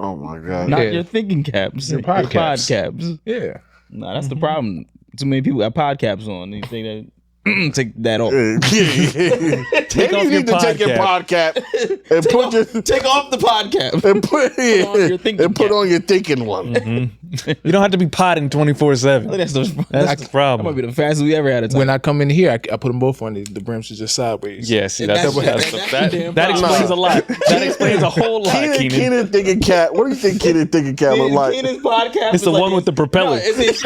Oh my god! Not your thinking caps. Your podcaps. Yeah. No, that's the problem. Too many people got podcaps on. You think that take that off. Take off your podcast. Take your podcast and take off the podcast and put on your thinking one. Mm-hmm. You don't have to be potting 24/7. That's the problem. That might be the fastest we ever had a time. When I come in here, I put them both on. The brims are just sideways. Yeah, see, that explains a lot. That explains a whole lot. Keenan thinking cat. What do you think Keenan thinking cat look like? Keenan's podcast. It's the one with the propeller. No, it's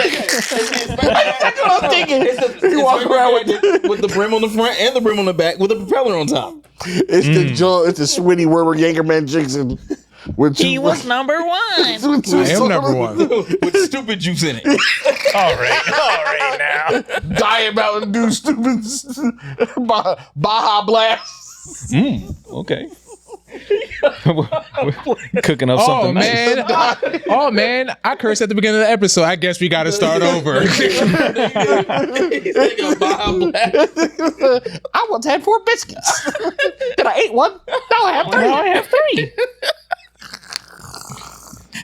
I'm thinking. He walk around with the brim on the front and the brim on the back with the propeller on top. It's the Swinny Werber Yankerman Jackson. He was number one. I am number one. With stupid juice in it. All right now. Diet Mountain Dew stupid Baja Blast. Okay. We're cooking up something nice. Oh man, I cursed at the beginning of the episode. I guess we got to start over. I once had 4 biscuits. Then I ate one. Now I have 3.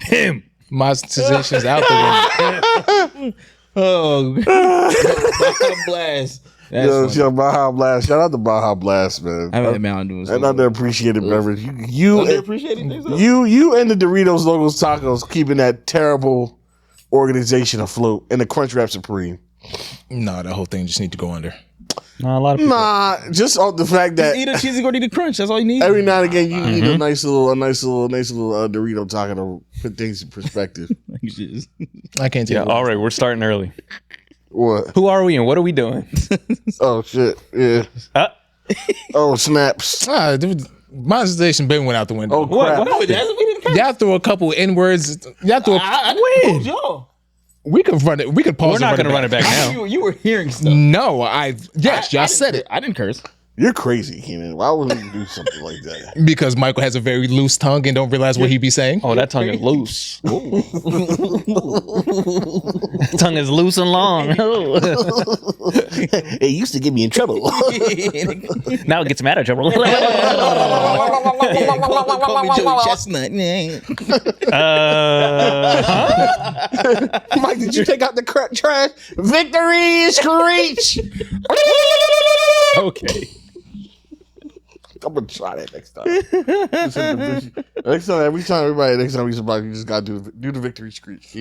Him. My suggestions out the window. Oh, Baja Blast. Baja Blast. Shout out to Baja Blast, man. I've had Mountain Dew. And underappreciated beverage. You underappreciated you and the Doritos, Logos, Tacos keeping that terrible organization afloat, and the Crunchwrap Supreme. Nah, that whole thing just need to go under. Nah, a lot of people. Just on the fact that eat a cheesy gordita crunch. That's all you need. Every now and again, you need a nice little Dorito taco to put things in perspective. I can't take it. All right, we're starting early. What? Who are we and what are we doing? Oh shit! Yeah. Oh snaps! My suggestion been went out the window. Oh crap! Y'all threw a couple N-words. Y'all threw y'all. We could run it. We could pause. We're not going to run it back now. You were hearing stuff. No, y'all said it. I didn't curse. You're crazy, Keenan. Why would you do something like that? Because Michael has a very loose tongue and don't realize what he be saying. Oh, that tongue is loose. Tongue is loose and long. It used to get me in trouble. Now it gets me out of trouble. Call me Joey Chestnut. Mike, did you take out the trash? Victory screech. Okay. I'm gonna try that next time. Every time we somebody, you just gotta do the victory screech.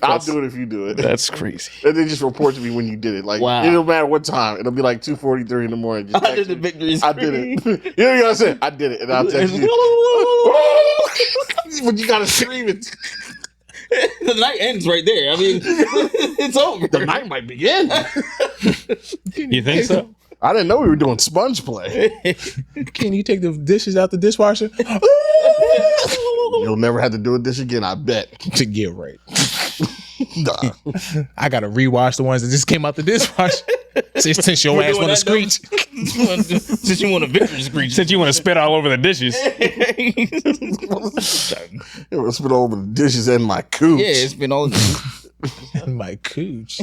I'll do it if you do it. That's crazy. And then just report to me when you did it. Like it don't matter what time. It'll be like 2:43 in the morning. Just I did the victory screech. I did it. You know what I said? I did it, and I'll text you. But you gotta scream it. The night ends right there. I mean, it's over. The night might begin. You think so? I didn't know we were doing sponge play. Can you take the dishes out the dishwasher? You'll never have to do a dish again, I bet. To get right. Nah. I gotta rewash the ones that just came out the dishwasher. Since your ass want to screech. Since you want a victory screech. Since you want to spit all over the dishes. It was spit all over the dishes and my cooch. Yeah, it's been all my cooch.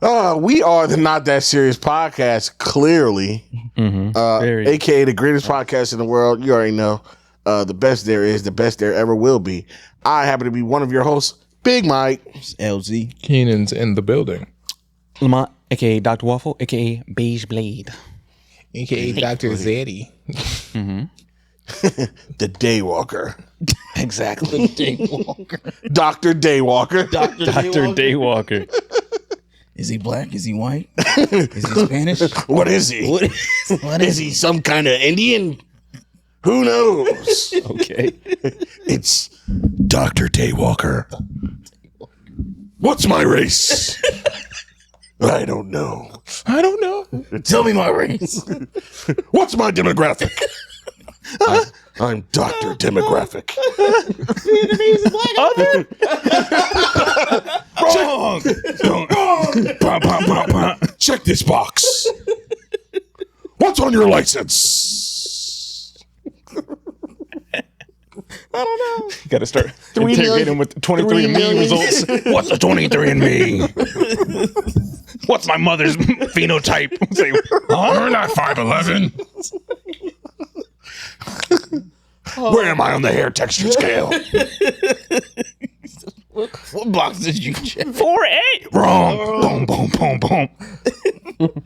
We are the Not That Serious Podcast, clearly. AKA the greatest podcast in the world. You already know. The best there is, the best there ever will be. I happen to be one of your hosts, Big Mike. It's LZ. Keenan's in the building. Lamont, a.k.a. Dr. Waffle, a.k.a. Beige Blade. A.k.a. Dr. Zaddy. The Daywalker. Exactly. The Daywalker. Dr. Daywalker. Dr. Daywalker. Is he black? Is he white? Is he Spanish? What is he? What is he? Some kind of Indian? Who knows? Okay. It's Dr. Daywalker. What's my race? I don't know. Tell me my race. What's my demographic? I'm Dr. Demographic. Wrong. Check this box. What's on your license? I don't know. You got to start interrogating with the 23andMe results. What's the 23andMe? What's my mother's phenotype? Say, We're not 5'11". Where am I on the hair texture scale? What box did you check? 4-8. Wrong. Boom, boom, boom, boom.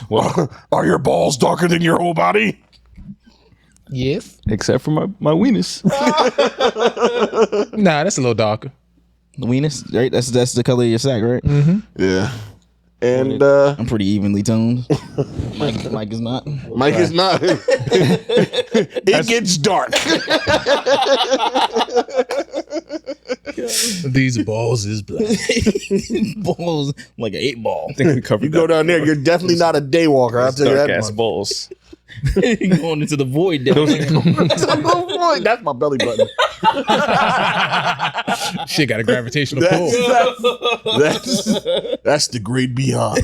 Well, are your balls darker than your whole body? Yes. Except for my weenus. Nah, that's a little darker. The weenus, right? That's the color of your sack, right? Yeah. And I'm pretty evenly toned. Mike is not. Mike is not. It gets dark. These balls is black. Balls like an 8-ball. I think we covered You go down there, you're definitely not a daywalker. I'll tell you dark that ass much. balls. Going into the void. Down there. That's my belly button. Shit got a gravitational pull. That's the great beyond.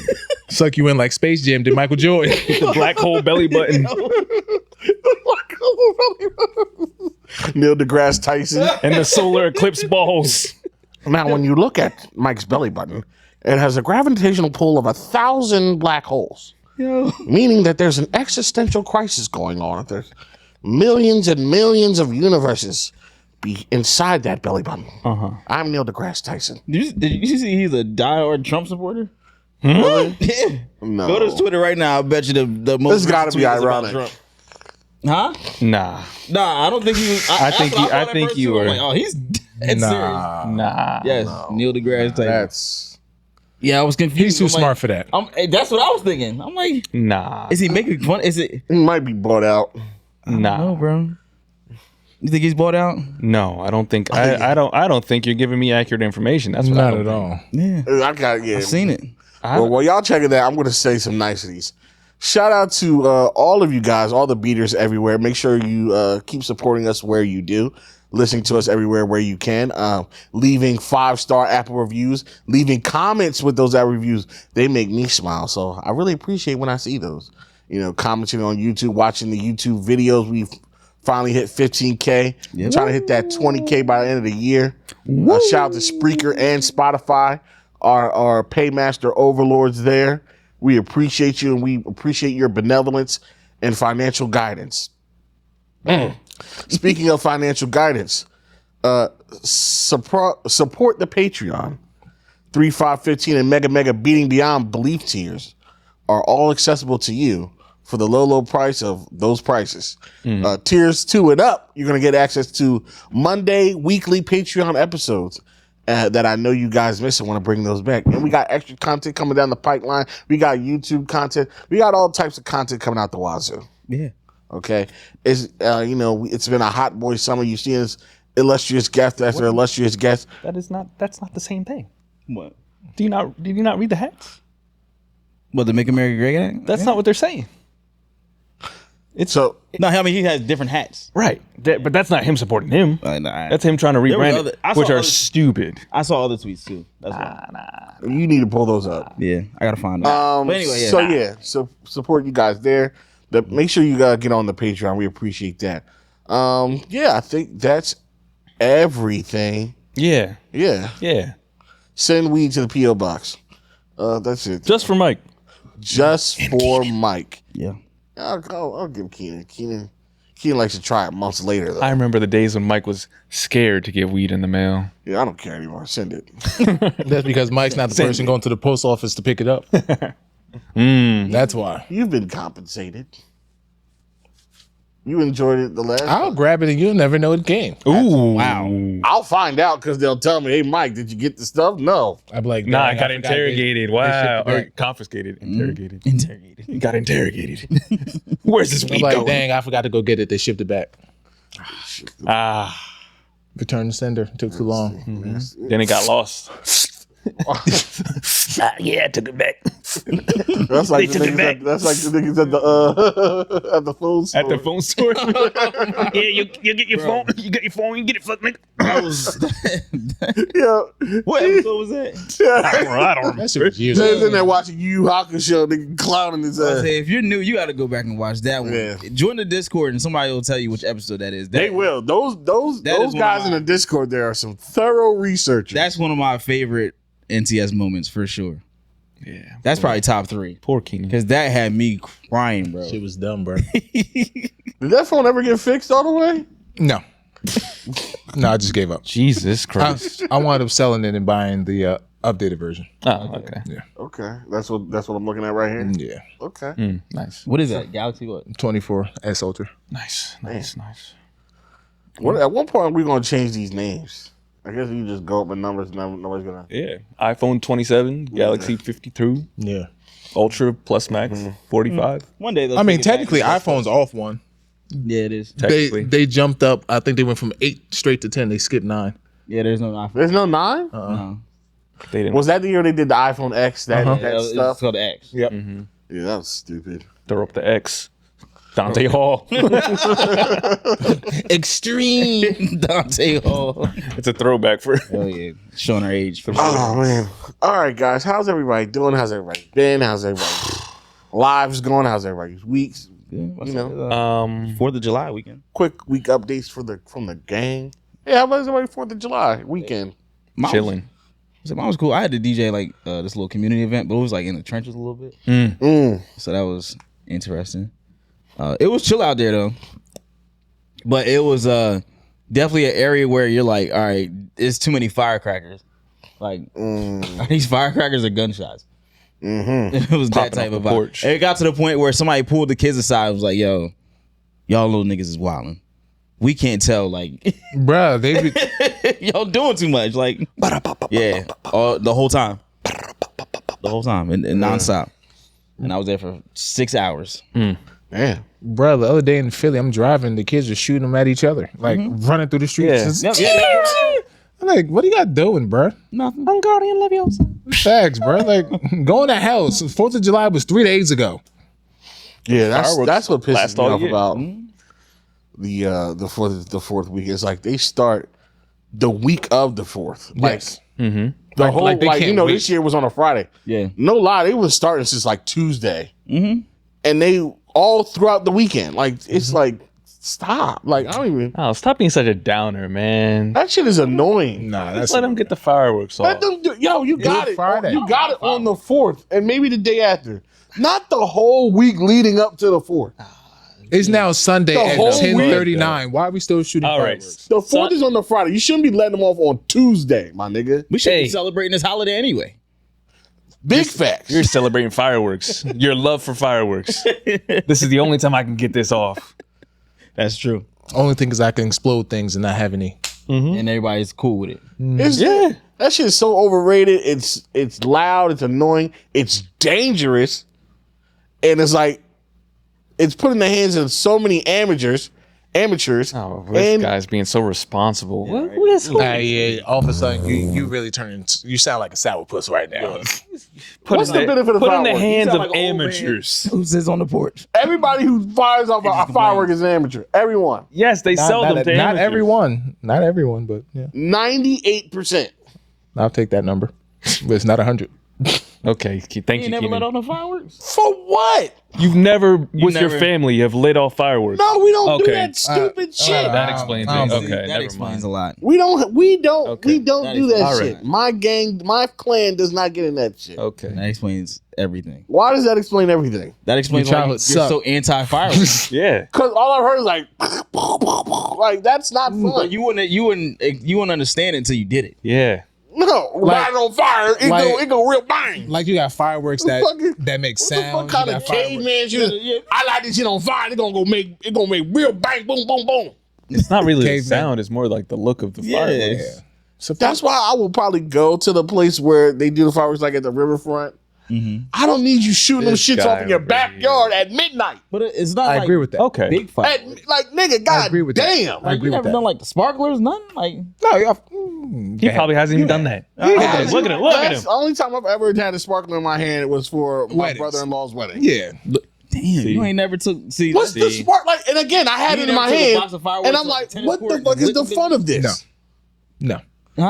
Suck you in like Space Jam did Michael Jordan. The black hole belly button. Neil deGrasse Tyson. And the solar eclipse balls. Now, when you look at Mike's belly button, it has a gravitational pull of 1,000 black holes. Meaning that there's an existential crisis going on. There's millions and millions of universes be inside that belly button. I'm Neil deGrasse Tyson. Did you see he's a diehard Trump supporter? Really? Yeah. No. Go to his Twitter right now. I bet you the most. This gotta be tweet is about ironic. Trump. Huh? Nah. Nah, I don't think he was. I think that's what you- I thought at think first you too. were- I'm like, oh, he's dead serious. Nah. Yes, Neil deGrasse Tyson. That's Yeah, I was confused. He's too I'm like- smart for that. That's what I was thinking. I'm like, Nah. is he making fun? Is it? he might be bought out. Nah. No, bro. You think he's bought out? No, I don't think I don't think you're giving me accurate information. That's what I Not don't at all. Yeah, I got I've seen it. Well, while y'all checking that, I'm going to say some niceties. Shout out to all of you guys, all the beaters everywhere. Make sure you keep supporting us where you do. Listening to us everywhere where you can. Leaving 5-star Apple reviews. Leaving comments with those Apple reviews. They make me smile. So I really appreciate when I see those. You know, commenting on YouTube, watching the YouTube videos. We've finally hit 15K. Yep. Trying to hit that 20K by the end of the year. Shout out to Spreaker and Spotify. Our paymaster overlords there. We appreciate you and we appreciate your benevolence and financial guidance. Speaking of financial guidance, support the Patreon. 3, 5, 15 and Mega Beating Beyond Belief tiers are all accessible to you for the low price of those prices. Tiers 2 and up, you're going to get access to Monday weekly Patreon episodes. That I know you guys miss and want to bring those back. And we got extra content coming down the pipeline. We got YouTube content. We got all types of content coming out the wazoo. Yeah. Okay. It's it's been a hot boy summer. You've seen this illustrious guest after illustrious guest. that's not the same thing. What? Did you not read the hats? What, the Make America Great Again? That's not what they're saying. So No, I mean he has different hats. Right. But that's not him supporting him. Nah, That's him trying to There was rebrand other- it, I saw which are other- stupid. I saw other tweets too. That's why. you need to pull those up. Yeah, I gotta find them. But anyway, So support you guys there. Make sure you get on the Patreon. We appreciate that. I think that's everything. Yeah. Yeah. Yeah. Send weed to the P.O. box. That's it. Just for Mike. Just for Mike. Yeah. I'll give Keenan. Keenan likes to try it months later, though. I remember the days when Mike was scared to get weed in the mail. Yeah, I don't care anymore. Send it. That's because Mike's not the person going to the post office to pick it up. That's why. You've been compensated. You enjoyed it the last I'll time. grab it and you'll never know it came. Ooh. Wow. I'll find out because they'll tell me, hey, Mike, did you get the stuff? No. I'd be like, Nah, I "Dang, got forgot interrogated. they Wow. shipped it Or back." confiscated. Interrogated. Interrogated. He got interrogated. Where's this I'm weed like, going? dang, I forgot to go get it. They shipped it back. Return to sender. Took too long. Then it got lost. Yeah, I took it back. That's like the took it niggas back. that's like the niggas at the phone store. At the phone store. Yeah, you get your phone. You get your phone. You get it, fuck nigga. That was Yeah. what episode was that? I don't remember. That shit was years They's in ago. there watching Yu Hakusho, nigga clowning his I ass. say, if you're new, you got to go back and watch that one. Yeah. Join the Discord and somebody will tell you which episode that is. They will. Those That is one guys of in my- the Discord there are some thorough researchers. That's one of my favorite NTS moments for sure. Yeah. That's probably top 3 Poor Keenan. because that had me crying, bro. Shit was dumb, bro. Did that phone ever get fixed all the way? No. No, I just gave up. Jesus Christ. I wound up selling it and buying the updated version. Oh, okay. Yeah. Okay, that's what I'm looking at right here. Yeah. Okay. Nice. What is that? Galaxy what? 24S Ultra. Nice. Nice. At one point, we're gonna change these names. I guess you just go up in numbers. Nobody's gonna. Yeah. iPhone 27, Galaxy 52, Yeah. Ultra Plus Max 45. One day. I mean, technically, iPhone's off one. Yeah, it is. Technically. They jumped up. I think they went from 8 straight to 10. They skipped 9. Yeah, there's no iPhone. There's no 9. No. They didn't Was that the year they did the iPhone X? That It's stuff. called the X. Yep. Yeah, that was stupid. throw up the X. Dante Hall. Extreme. Dante Hall. It's a throwback for. Oh yeah, showing our age. Oh man! All right, guys. How's everybody doing? How's everybody been? How's everybody's lives going? How's everybody's weeks? You know, 4th of July weekend. quick week updates from the gang. Yeah, how about everybody 4th of July weekend? Chilling. Mine was cool. I had to DJ like this little community event, but it was like in the trenches a little bit. So that was interesting. It was chill out there though, but it was definitely an area where you're like, all right, it's too many firecrackers. Like, are these firecrackers or gunshots? It was that type of vibe. porch. It got to the point where somebody pulled the kids aside and was like, yo, y'all little niggas is wilding. We can't tell, like, Bruh, they be, y'all doing too much. Like, yeah, the whole time. The whole time, and nonstop. And I was there for 6 hours. Damn. bruh, the other day in Philly, I'm driving, the kids are shooting them at each other, like running through the streets. Yeah. I'm like, what are y'all doing, bruh? Nothing. Facts, bruh. Like, going to hell. So 4th of July was 3 days ago. Yeah, Fireworks that's what pisses last me all off year. about the fourth week. It's like they start the week of the 4th. Like Yes. the whole like they like you can't know wait. this year was on a Friday. Yeah. No lie, they was starting since like Tuesday, and they all throughout the weekend. Like it's like stop. Like I don't even. Oh, stop being such a downer, man. That shit is annoying. Nah, Just that's let them get the fireworks Let off. them do. Yo, you got it. Friday. You got it on the 4th, and maybe the day after. Not the whole week leading up to the 4th. It's now Sunday The at whole 10:39. Why are we still shooting All right. fireworks? The 4th is on the Friday. You shouldn't be letting them off on Tuesday, my nigga. We should Hey. be celebrating this holiday anyway. Big facts. You're celebrating fireworks. Your love for fireworks. This is the only time I can get this off. That's true. Only thing is I can explode things and not have any. And everybody's cool with it. Yeah, that shit is so overrated. It's loud. It's annoying. It's dangerous, and it's like it's put in the hands of so many amateurs. Oh, this guy's being so responsible. Yeah, all of a sudden you really turn into, you sound like a sourpuss right now. What's the benefit of Put in the fireworks? hands You of sound like an old man. amateurs. Who sits on the porch? Everybody who fires off a firework is an amateur. Everyone. Yes, they sell them to not amateurs. everyone. Not everyone, but yeah. 98%. I'll take that number. But it's not 100. Okay, thank you, never let Keenan. off no fireworks? For what? You've never, with your never- family, you have lit off fireworks. No, we don't do Okay. that stupid shit. That explains I it. don't Okay, That never explains mind. a lot. We don't Okay. That do that is- shit. My gang, my clan does not get in that shit. Okay. That explains everything. Why does that explain everything? That explains Your why you're childhood so anti-fireworks. Yeah. Because all I've heard is like that's not fun. But you wouldn't understand it until you did it. Yeah. No, light it on fire. It go real bang. Like you got fireworks that Fucking- make What the sound. fuck kind of caveman shit? I light this shit on fire. It gonna make real bang, boom, boom, boom. It's not really the Caveman. sound, it's more like the look of the fireworks. So That's why I will probably go to the place where they do the fireworks, like at the riverfront. I don't need you shooting them This shits guy off in your over backyard at midnight. But it's not. I like agree with that. Okay. Big At, fireworks. like nigga, god agree with that. damn. I Like, agree you with never that. done like the sparklers, nothing. Like No, y'all. He probably hasn't even done that. Look at him. Look at him. Look at That's him. the only time I've ever had a sparkler in my hand was for my Weddings. brother-in-law's wedding. Yeah. damn, you ain't never took. See, What's the See. spark like? And again, I had You it in never my took a hand, box of fireworks and I'm to like, a tennis what the court fuck and is the lit fun of this? No.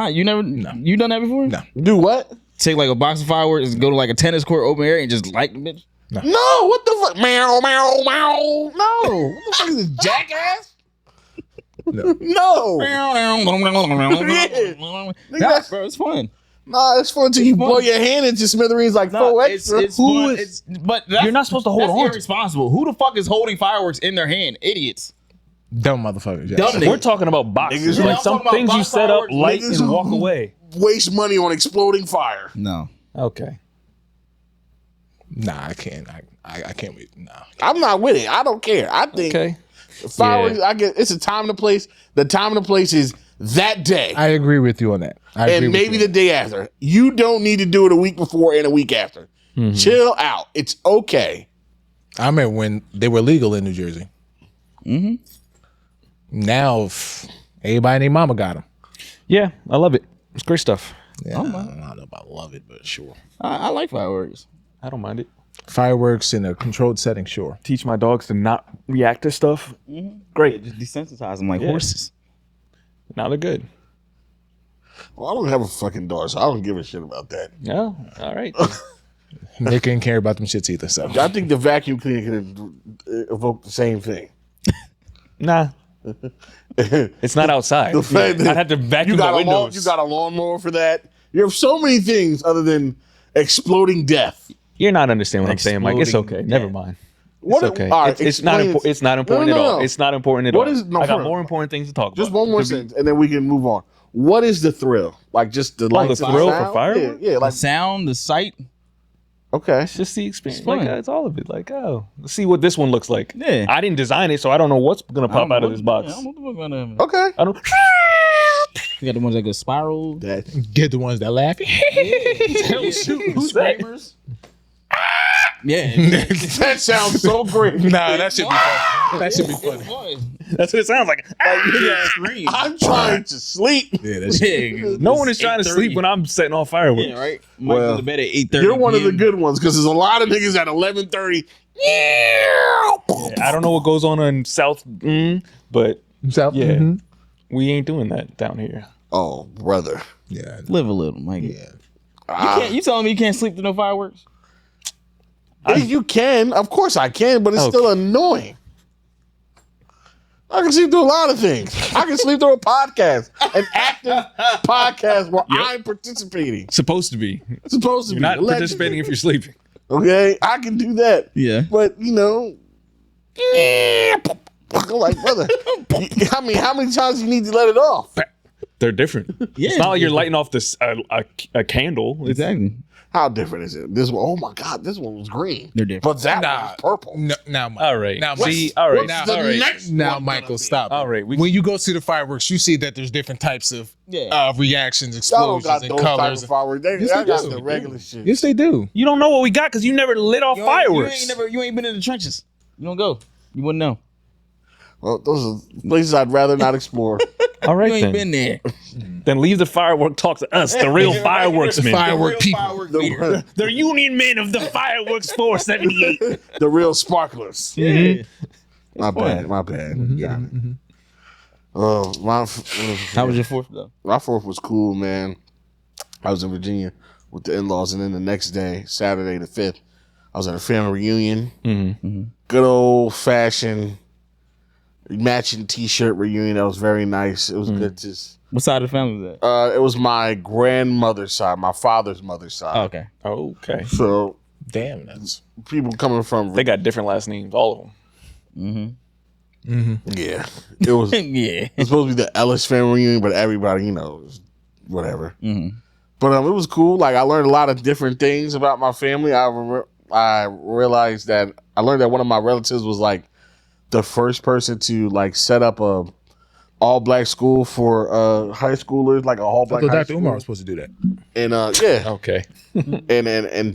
You never. You done that before? No. Do what? Take like a box of fireworks and go to like a tennis court open area and just light the bitch. No, what the fuck? Meow, meow, meow. No. What the fuck is this, jackass? No. No. Yeah, Nigga, bro, it's fun. Nah, it's fun until you blow your hand into smithereens like 4 extra. But You're not supposed to hold on. That's irresponsible. Who the fuck is holding fireworks in their hand? Idiots. Dumb motherfuckers. Yeah. Dumb niggas. We're talking about boxes. Niggas- Like I'm some talking about things you box set up, fireworks, light, niggas and who- walk away. Waste money on exploding fire. No. Okay. Nah, I can't. I can't wait. Nah. I'm not with it. I don't care. I think Okay. fireworks. I get it's a time and a place. The time and the place is that day, I agree with you on that. I agree and with maybe you. the day after. You don't need to do it a week before and a week after. Chill out. It's okay. I remember when they were legal in New Jersey. Mm-hmm. Now, everybody and their mama got them. Yeah, I love it. It's great stuff. Yeah, I don't know about love it, but sure. I like fireworks. I don't mind it. Fireworks in a controlled setting, sure. Teach my dogs to not react to stuff. Great. Just desensitize them like Yeah. horses. Now they're good. Well, I don't have a fucking dog, so I don't give a shit about that. Yeah. All right. They couldn't care about them shits either. So I think the vacuum cleaner can evoke the same thing. Nah. It's not outside. The fact that I'd have to vacuum you got the a windows. you got a lawnmower for that. You have so many things other than exploding death. You're not understanding what I'm saying, Mike. It's okay. Exploding Never death. mind. What? It's okay. All right, It's not explain- important. It's not important No, at no, all. no. It's not important at What all. is- no, I got for- more important things to talk Just about. one more sentence, and then we can move on. What is the thrill? Like just the lights and thrill for sound? fireworks? Yeah, The like sound, the sight. okay. It's just the experience. It's fun. Like, it's all of it. Like, oh, let's see what this one looks like. Yeah. I didn't design it, so I don't know what's gonna pop out of this box. I don't know what the fuck gonna happen. Okay. I don't. You got the ones that go spiral. That get the ones that laugh. Who's that? Yeah. that sounds so great. Nah, that should be fun. That should be funny. That's what it sounds like. I'm trying to sleep. Yeah, that should. No one is trying to sleep when I'm setting off fireworks. Yeah, right. Mike's Well, in the bed at 8:30. You're one of the good ones because there's a lot of niggas at 11:30. I don't know what goes on in South, but Himself. yeah, Mhm. we ain't doing that down here. Oh, brother. Yeah. Live a little, Mike. Yeah. You telling me you can't sleep to no fireworks? You can, of course I can, but it's Okay. still annoying. I can sleep through a lot of things. I can sleep through a podcast, an active podcast where I'm participating. Supposed to be. It's supposed to You're be not allegedly. participating if you're sleeping. Okay, I can do that. Yeah. But you know, like brother, how many times you need to let it off? They're different. Yeah. It's not like you're lighting off this a candle. It's, Exactly. How different is it? This one, oh my god, this one was green. They're different. But that Nah. one was purple. No, now, Mike. All right. Now, See, Mike. all right. What's Now, the all right. next Now, one Michael, gonna be? stop. All right, When you go see the fireworks, you see that there's different types of Yeah. reactions, Y'all don't explosions, got and those type colors. of fireworks. They Yes, they got do. the regular shit. Yes, they do. You don't know what we got because you never lit off fireworks. You ain't been in the trenches. You don't go. You wouldn't know. Well, those are places I'd rather not explore. All right, You ain't then. been there. Then leave the firework talk to us, the real fireworks men. Firework people. Firework meter. The Union men of the Fireworks 478. The real sparklers. Yeah. My bad. My bad. Got it. Oh, How was your fourth though? my fourth was cool, man. I was in Virginia with the in-laws, and then the next day, Saturday the 5th, I was at a family reunion. Good old fashioned matching T-shirt reunion. That was very nice. It was good to. What side of the family was that? It was my grandmother's side, my father's mother's side. Oh, okay. Okay. So Damn, that's people coming from They got different last names, all of them. yeah, it was. Yeah. It's supposed to be the Ellis family reunion, but everybody, was whatever. But it was cool. Like I learned a lot of different things about my family. I realized that I learned that one of my relatives was like the first person to like set up a all black school for high schoolers, like a all black high Dr. school. Umar was supposed to do that. And yeah, Okay. and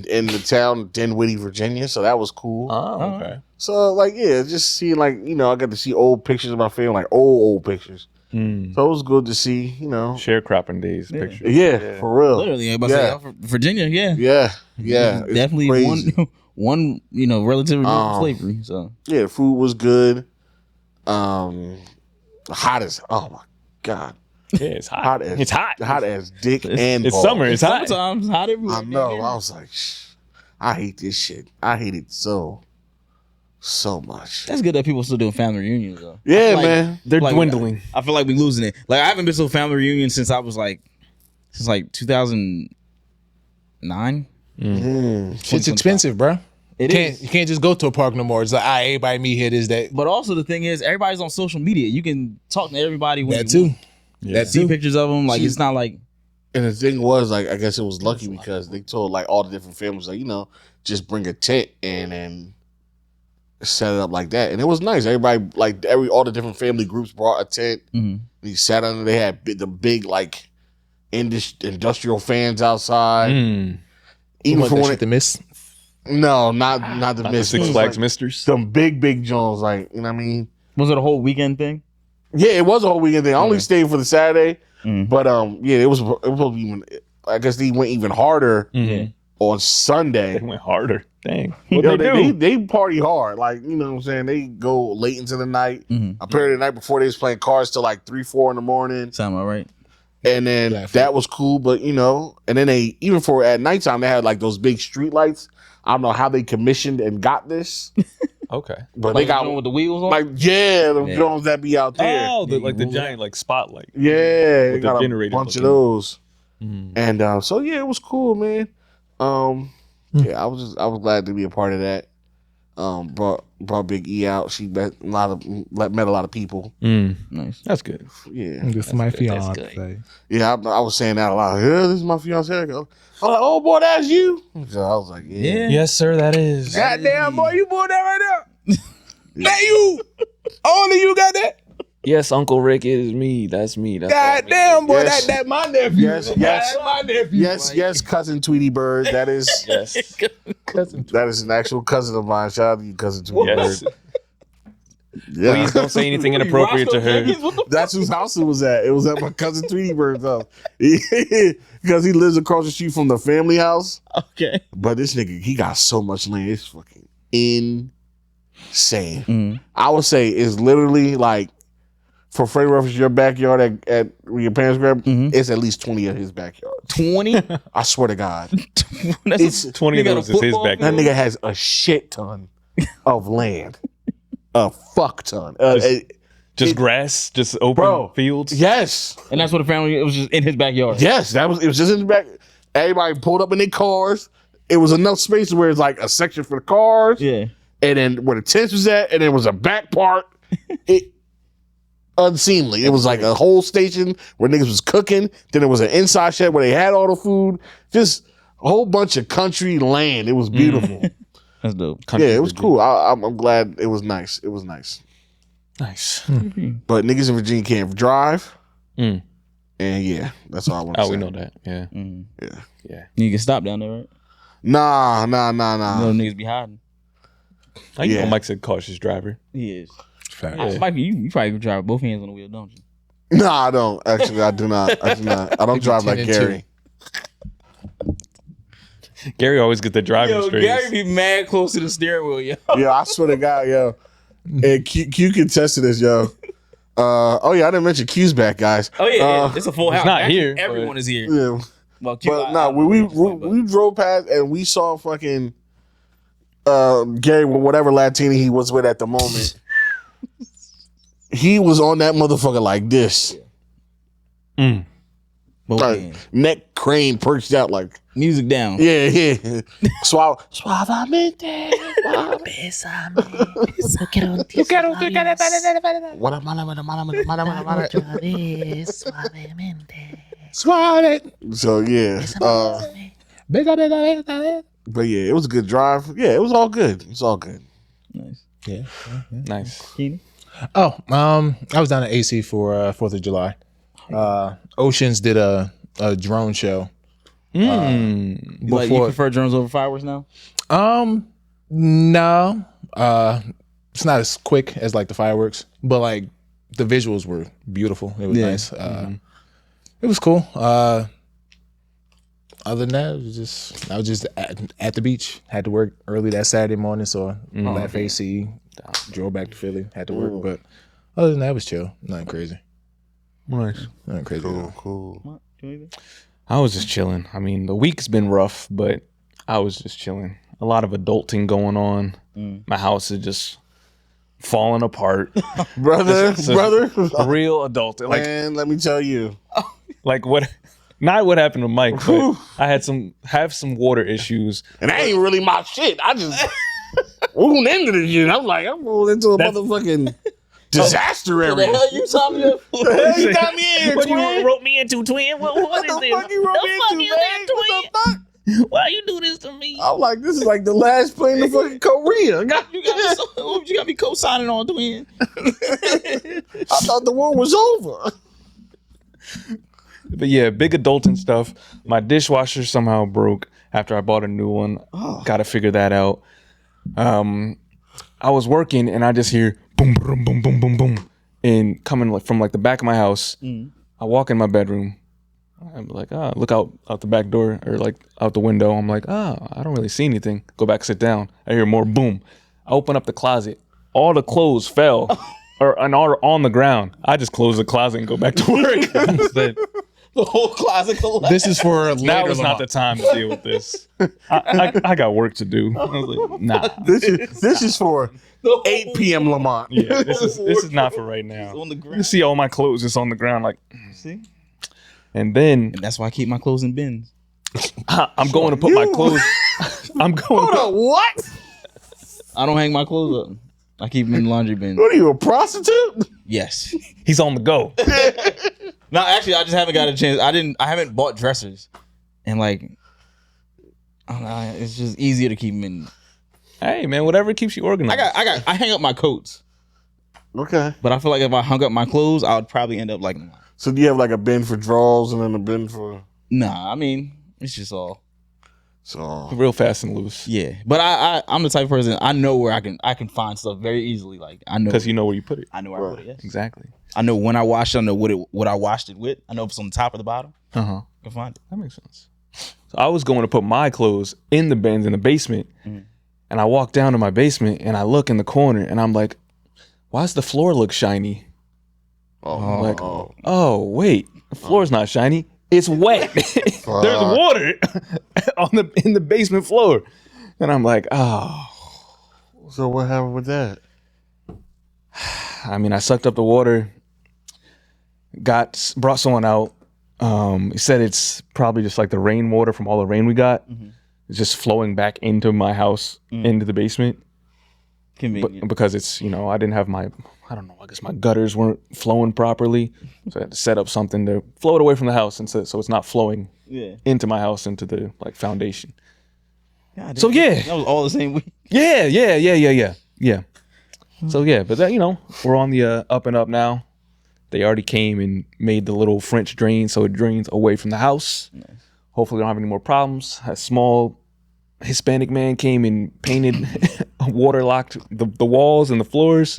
in the town Dinwiddie, Virginia. So that was cool. Oh, okay. So like yeah, just seeing like I got to see old pictures of my family, like old pictures. So it was good to see, Sharecropping days picture. Yeah, for real. Literally, everybody say, Virginia, yeah. Yeah. It's Definitely crazy. one relative of slavery. So Yeah, food was good. Hot as oh my god, Yeah, it's hot. hot as It's hot. hot as dick and It's balls. summer. It's hot. sometimes hot everywhere. I know. I was like, I hate this shit. I hate it so much. That's good that people still doing family reunions though. Yeah, like- man. They're Like, dwindling. I feel like we losing it. Like I haven't been to a family reunion since I was like 2008. 9. Shit's expensive, bro. You can't just go to a park no more. It's like, everybody meet here this day. But also the thing is, everybody's on social media. You can talk to everybody when That too. Yeah. See pictures of them. Like it's not like. And the thing was, like, I guess it was lucky because they told like all the different families, like, just bring a tent and then set it up like that. And it was nice. Everybody, like, all the different family groups brought a tent. Mm-hmm. You sat under. They had the big like industrial fans outside. Even for the mist. No, not the mist. Six Flags Misters. Some big Jones, like, you know what I mean? Was it a whole weekend thing? Yeah, it was a whole weekend thing. I only stayed for the Saturday, but it was even. I guess they went even harder on Sunday. They went harder. Dang. They party hard. Like, you know what I'm saying? They go late into the night. Apparently the night before they was playing cards till like 3-4 in the morning. Sound all right. And then that was cool, but and then they, even for at nighttime, they had like those big street lights. I don't know how they commissioned and got this. Okay. But like they got with the wheels on? like, the drones that be out there. Oh, the giant like spotlight. Yeah, they With got the a generator bunch of looking. those. And so it was cool, man. Yeah, I was glad to be a part of that. Brought Big E out. She met a lot of people. Nice. That's good. Yeah. This is my fiance. Yeah, I was saying that a lot. Yeah, this is my fiance. I was like, oh boy, that's you. So I was like, yeah. Yes, sir, that is. Goddamn, boy, you bought that right there. That you. Only you got that. Yes, Uncle Rick, it is me. That's me. That's Goddamn, boy, Yes. that my nephew. Yes. That's my nephew. Yes, cousin Tweety Bird. That is yes. that is an actual cousin of mine. Shout out to you, cousin Tweety Yes. Bird. Yeah. Please don't say anything inappropriate to her. That's whose house it was at. It was at my cousin Tweety Bird's house. Because he lives across the street from the family house. Okay. But this nigga, he got so much land. It's fucking insane. I would say it's literally like, for frame reference, your backyard at where your parents grew up, it's at least 20 of his backyard. 20? I swear to God. It's 20 of those is his That backyard. nigga has a shit ton of land. A fuck ton. Just grass, just open fields. Yes. And that's what the family, it was just in his backyard. Yes. It was just in the back. Everybody pulled up in their cars. It was enough space where it's like a section for the cars. Yeah. And then where the tents was at, and there was a back part. Unseemly. It was like a whole station where niggas was cooking. Then there was an inside shed where they had all the food. Just a whole bunch of country land. It was beautiful. That's dope. Yeah, it was cool. I'm glad it was nice. It was nice. Nice. But niggas in Virginia can't drive. And yeah, that's all I want to say. Oh, we know that. Yeah. Yeah. You can stop down there, right? Nah. No niggas be hiding. I know Mike's a cautious driver. He is. Facts. Mike, you probably drive with both hands on the wheel, don't you? No, I don't. Actually, I do not. I don't drive like 10 and Gary. Gary always get the driving straight. Gary be mad close to the steering wheel, yo. Yeah, I swear to God, yo. And Q can test to this, yo. I didn't mention Q's back, guys. Oh yeah, it's a full house. not here, Everyone is here. Yeah. Well, Q, But no, when we drove past and we saw fucking Gary with whatever Latino he was with at the moment. He was on that motherfucker like this. both Like, hands. neck crane perched out like, Music down. yeah. Suavemente. Suave. So yeah. But yeah, it was a good drive. Yeah, it was all good. It's all good. Nice. Yeah. Nice. Keeney? Oh, I was down at AC for 4th of July. Oceans did a drone show. Like, you prefer drones over fireworks now? No. It's not as quick as like the fireworks, but like the visuals were beautiful. It was nice. It was cool. Other than that, I was just at the beach. Had to work early that Saturday morning, so left AC, drove back to Philly. Had to work, but other than that, it was chill. Nothing crazy. Nice. Nothing crazy. Cool. I was just chilling. I mean, the week's been rough, but I was just chilling. A lot of adulting going on. My house is just falling apart. Brother. Real adult. Like, Man, let me tell you. like what? Not what happened to Mike, but I had some water issues. And that ain't really my shit. I just moved into the shit. I'm like, I'm moving into a motherfucking disaster area. What the hell you talking about? You got me in, What twin. you wrote me into, twin? What is the this? fuck you wrote me fuck into, is man? that, What twin? the fuck? Why you do this to me? I'm like, this is like the last plane to fucking Korea. You got me co-signing on, twin. I thought the war was over. But yeah, big adulting stuff. My dishwasher somehow broke after I bought a new one. Got to figure that out. I was working and I just hear boom, boom, boom, boom, boom, boom, and coming from the back of my house. I walk in my bedroom. I'm like, look out the back door or like out the window. I'm like, I don't really see anything. Go back, sit down. I hear more boom. I open up the closet. All the clothes fell or are on the ground. I just close the closet and go back to work. Instead. The whole closet collapsed. This is for later. That was not the time to deal with this. I got work to do. I was like, nah. This is for 8 p.m. Lamont. Yeah, this is not for right now. on the ground. You see all my clothes just on the ground, like. See? And then And that's why I keep my clothes in bins. I'm going to put my clothes. I'm going. Hold on, what? I don't hang my clothes up. I keep them in the laundry bin. What are you, a prostitute? Yes. He's on the go. No, actually, I just haven't got a chance. I haven't bought dressers, and like, I don't know, it's just easier to keep them in. Hey man, whatever keeps you organized. I hang up my coats, Okay. but I feel like if I hung up my clothes, I would probably end up like, So do you have like a bin for drawers and then a bin for... nah. I mean, it's just all. So Real fast and loose. Yeah, but I'm the type of person, I know where I can find stuff very easily. Like I know Because you know where you put it. I know where I put it. Yes. Exactly. I know when I washed it. I know what I washed it with. I know if it's on the top or the bottom. I can find it. That makes sense. So I was going to put my clothes in the bins in the basement, and I walk down to my basement and I look in the corner and I'm like, why does the floor look shiny? I'm like, oh wait, the floor's not shiny. It's wet. There's water in the basement floor. And I'm like, oh. So what happened with that? I mean, I sucked up the water, brought someone out. He said it's probably just like the rainwater from all the rain we got. It's just flowing back into my house, into the basement. Convenient. Because it's, I didn't have I guess my gutters weren't flowing properly. So I had to set up something to flow it away from the house and so it's not flowing into my house, into the like foundation. God, So yeah. that was all the same week. Yeah. So yeah, but that, we're on the up and up now. They already came and made the little French drain so it drains away from the house. Nice. Hopefully we don't have any more problems. A small Hispanic man came and painted, waterlocked the walls and the floors.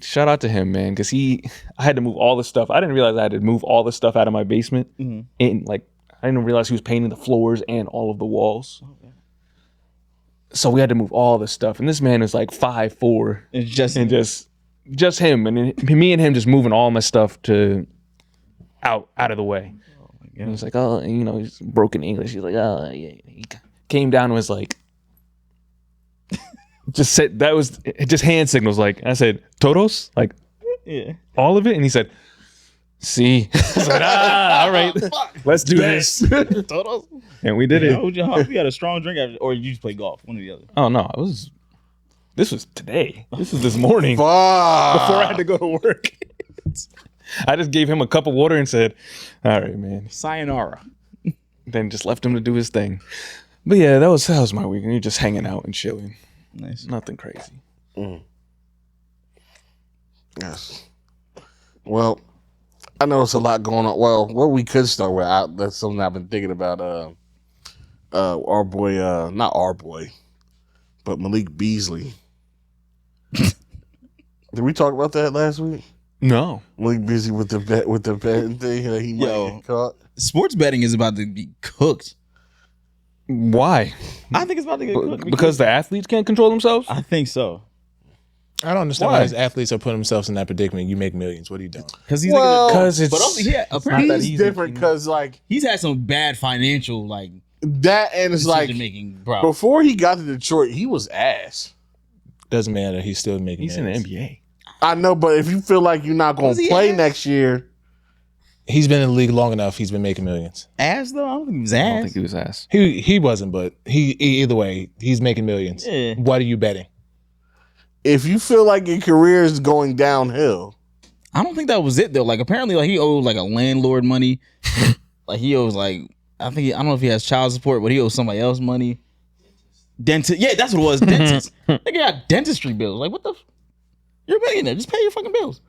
Shout out to him, man, because I had to move all the stuff. I didn't realize I had to move all the stuff out of my basement. And like, I didn't realize he was painting the floors and all of the walls. So we had to move all this stuff. And this man is like 5'4". It's just him. And me and him just moving all my stuff to out of the way. And he's like, he's broken English. He's like, yeah. He came down and was like, just said, that was just hand signals. Like, I said, todos? Like, all of it? And he said, see. I was like, all right, let's do this. Todos? And we did it. You had a strong drink after, or you just play golf, one or the other. Oh, no, this was today. This was this morning. Fuck. Before I had to go to work. I just gave him a cup of water and said, all right, man. Sayonara. Then just left him to do his thing. But yeah, that was my weekend. You're just hanging out and chilling. Nice. Nothing crazy. Yes. Well, I know it's a lot going on. Well, what we could start with, that's something I've been thinking about. Our boy, not our boy, but Malik Beasley. Did we talk about that last week? No. Malik Beasley with the betting thing that he might get caught. Sports betting is about to be cooked. Why? I think it's about to get cooked. Because the athletes can't control themselves? I think so. I don't understand why these athletes are putting themselves in that predicament. You make millions. What are you doing? Because he's it's but also he's different because like he's had some bad financial like that, and it's like making before he got to Detroit, he was ass. Doesn't matter. He's still making. He's in the NBA. I know, but if you feel like you're not going to play next year, He's been in the league long enough. He's been making millions. Ass though? I don't think he was I ass. don't think he was ass. He wasn't, but either way, he's making millions. Yeah. What are you betting? If you feel like your career is going downhill, I don't think that was it though. Like apparently, like he owed like a landlord money. Like he owes like I don't know if he has child support, but he owes somebody else money. Dentist, yeah, that's what it was. Dentist. They got dentistry bills. Like what the? You're a millionaire. Just pay your fucking bills.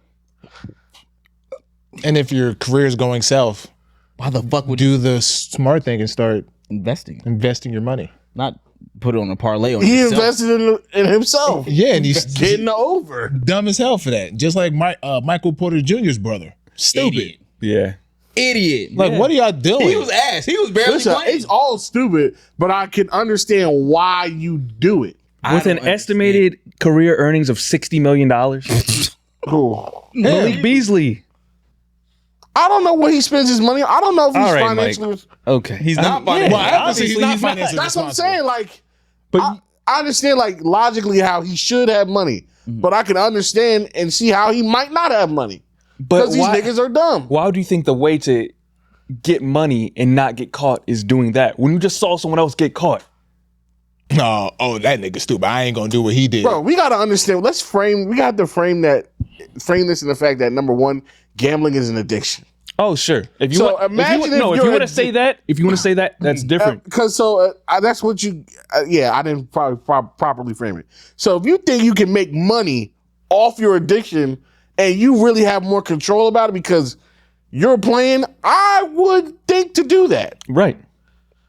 And if your career is going south, Why the fuck would do the smart thing and start investing your money. Not put it on a parlay on he yourself. invested in himself. Yeah, and he's Getting over. dumb as hell for that. Just like Michael Porter Jr.'s brother. Stupid. Idiot. Yeah. Idiot. Like, what are y'all doing? He was ass. He was barely Listen, playing. it's all stupid, but I can understand why you do it. With an estimated career earnings of $60 million. Cool. Malik Beasley. I don't know what he spends his money on. I don't know if he's All right, financially. Okay. He's not financially. Well, obviously he's not financially That's what I'm responsible. saying. Like, But I understand, like, logically how he should have money, but I can understand and see how he might not have money because these niggas are dumb. Why do you think the way to get money and not get caught is doing that? When you just saw someone else get caught. Oh, that nigga stupid. I ain't gonna do what he did. Bro, we gotta understand. We got to frame this in the fact that number one, gambling is an addiction. Oh, sure. If you So want, imagine if you if you're want to say that, that's different. Because that's what you. I didn't probably properly frame it. So if you think you can make money off your addiction and you really have more control about it because you're playing, I would think to do that. Right.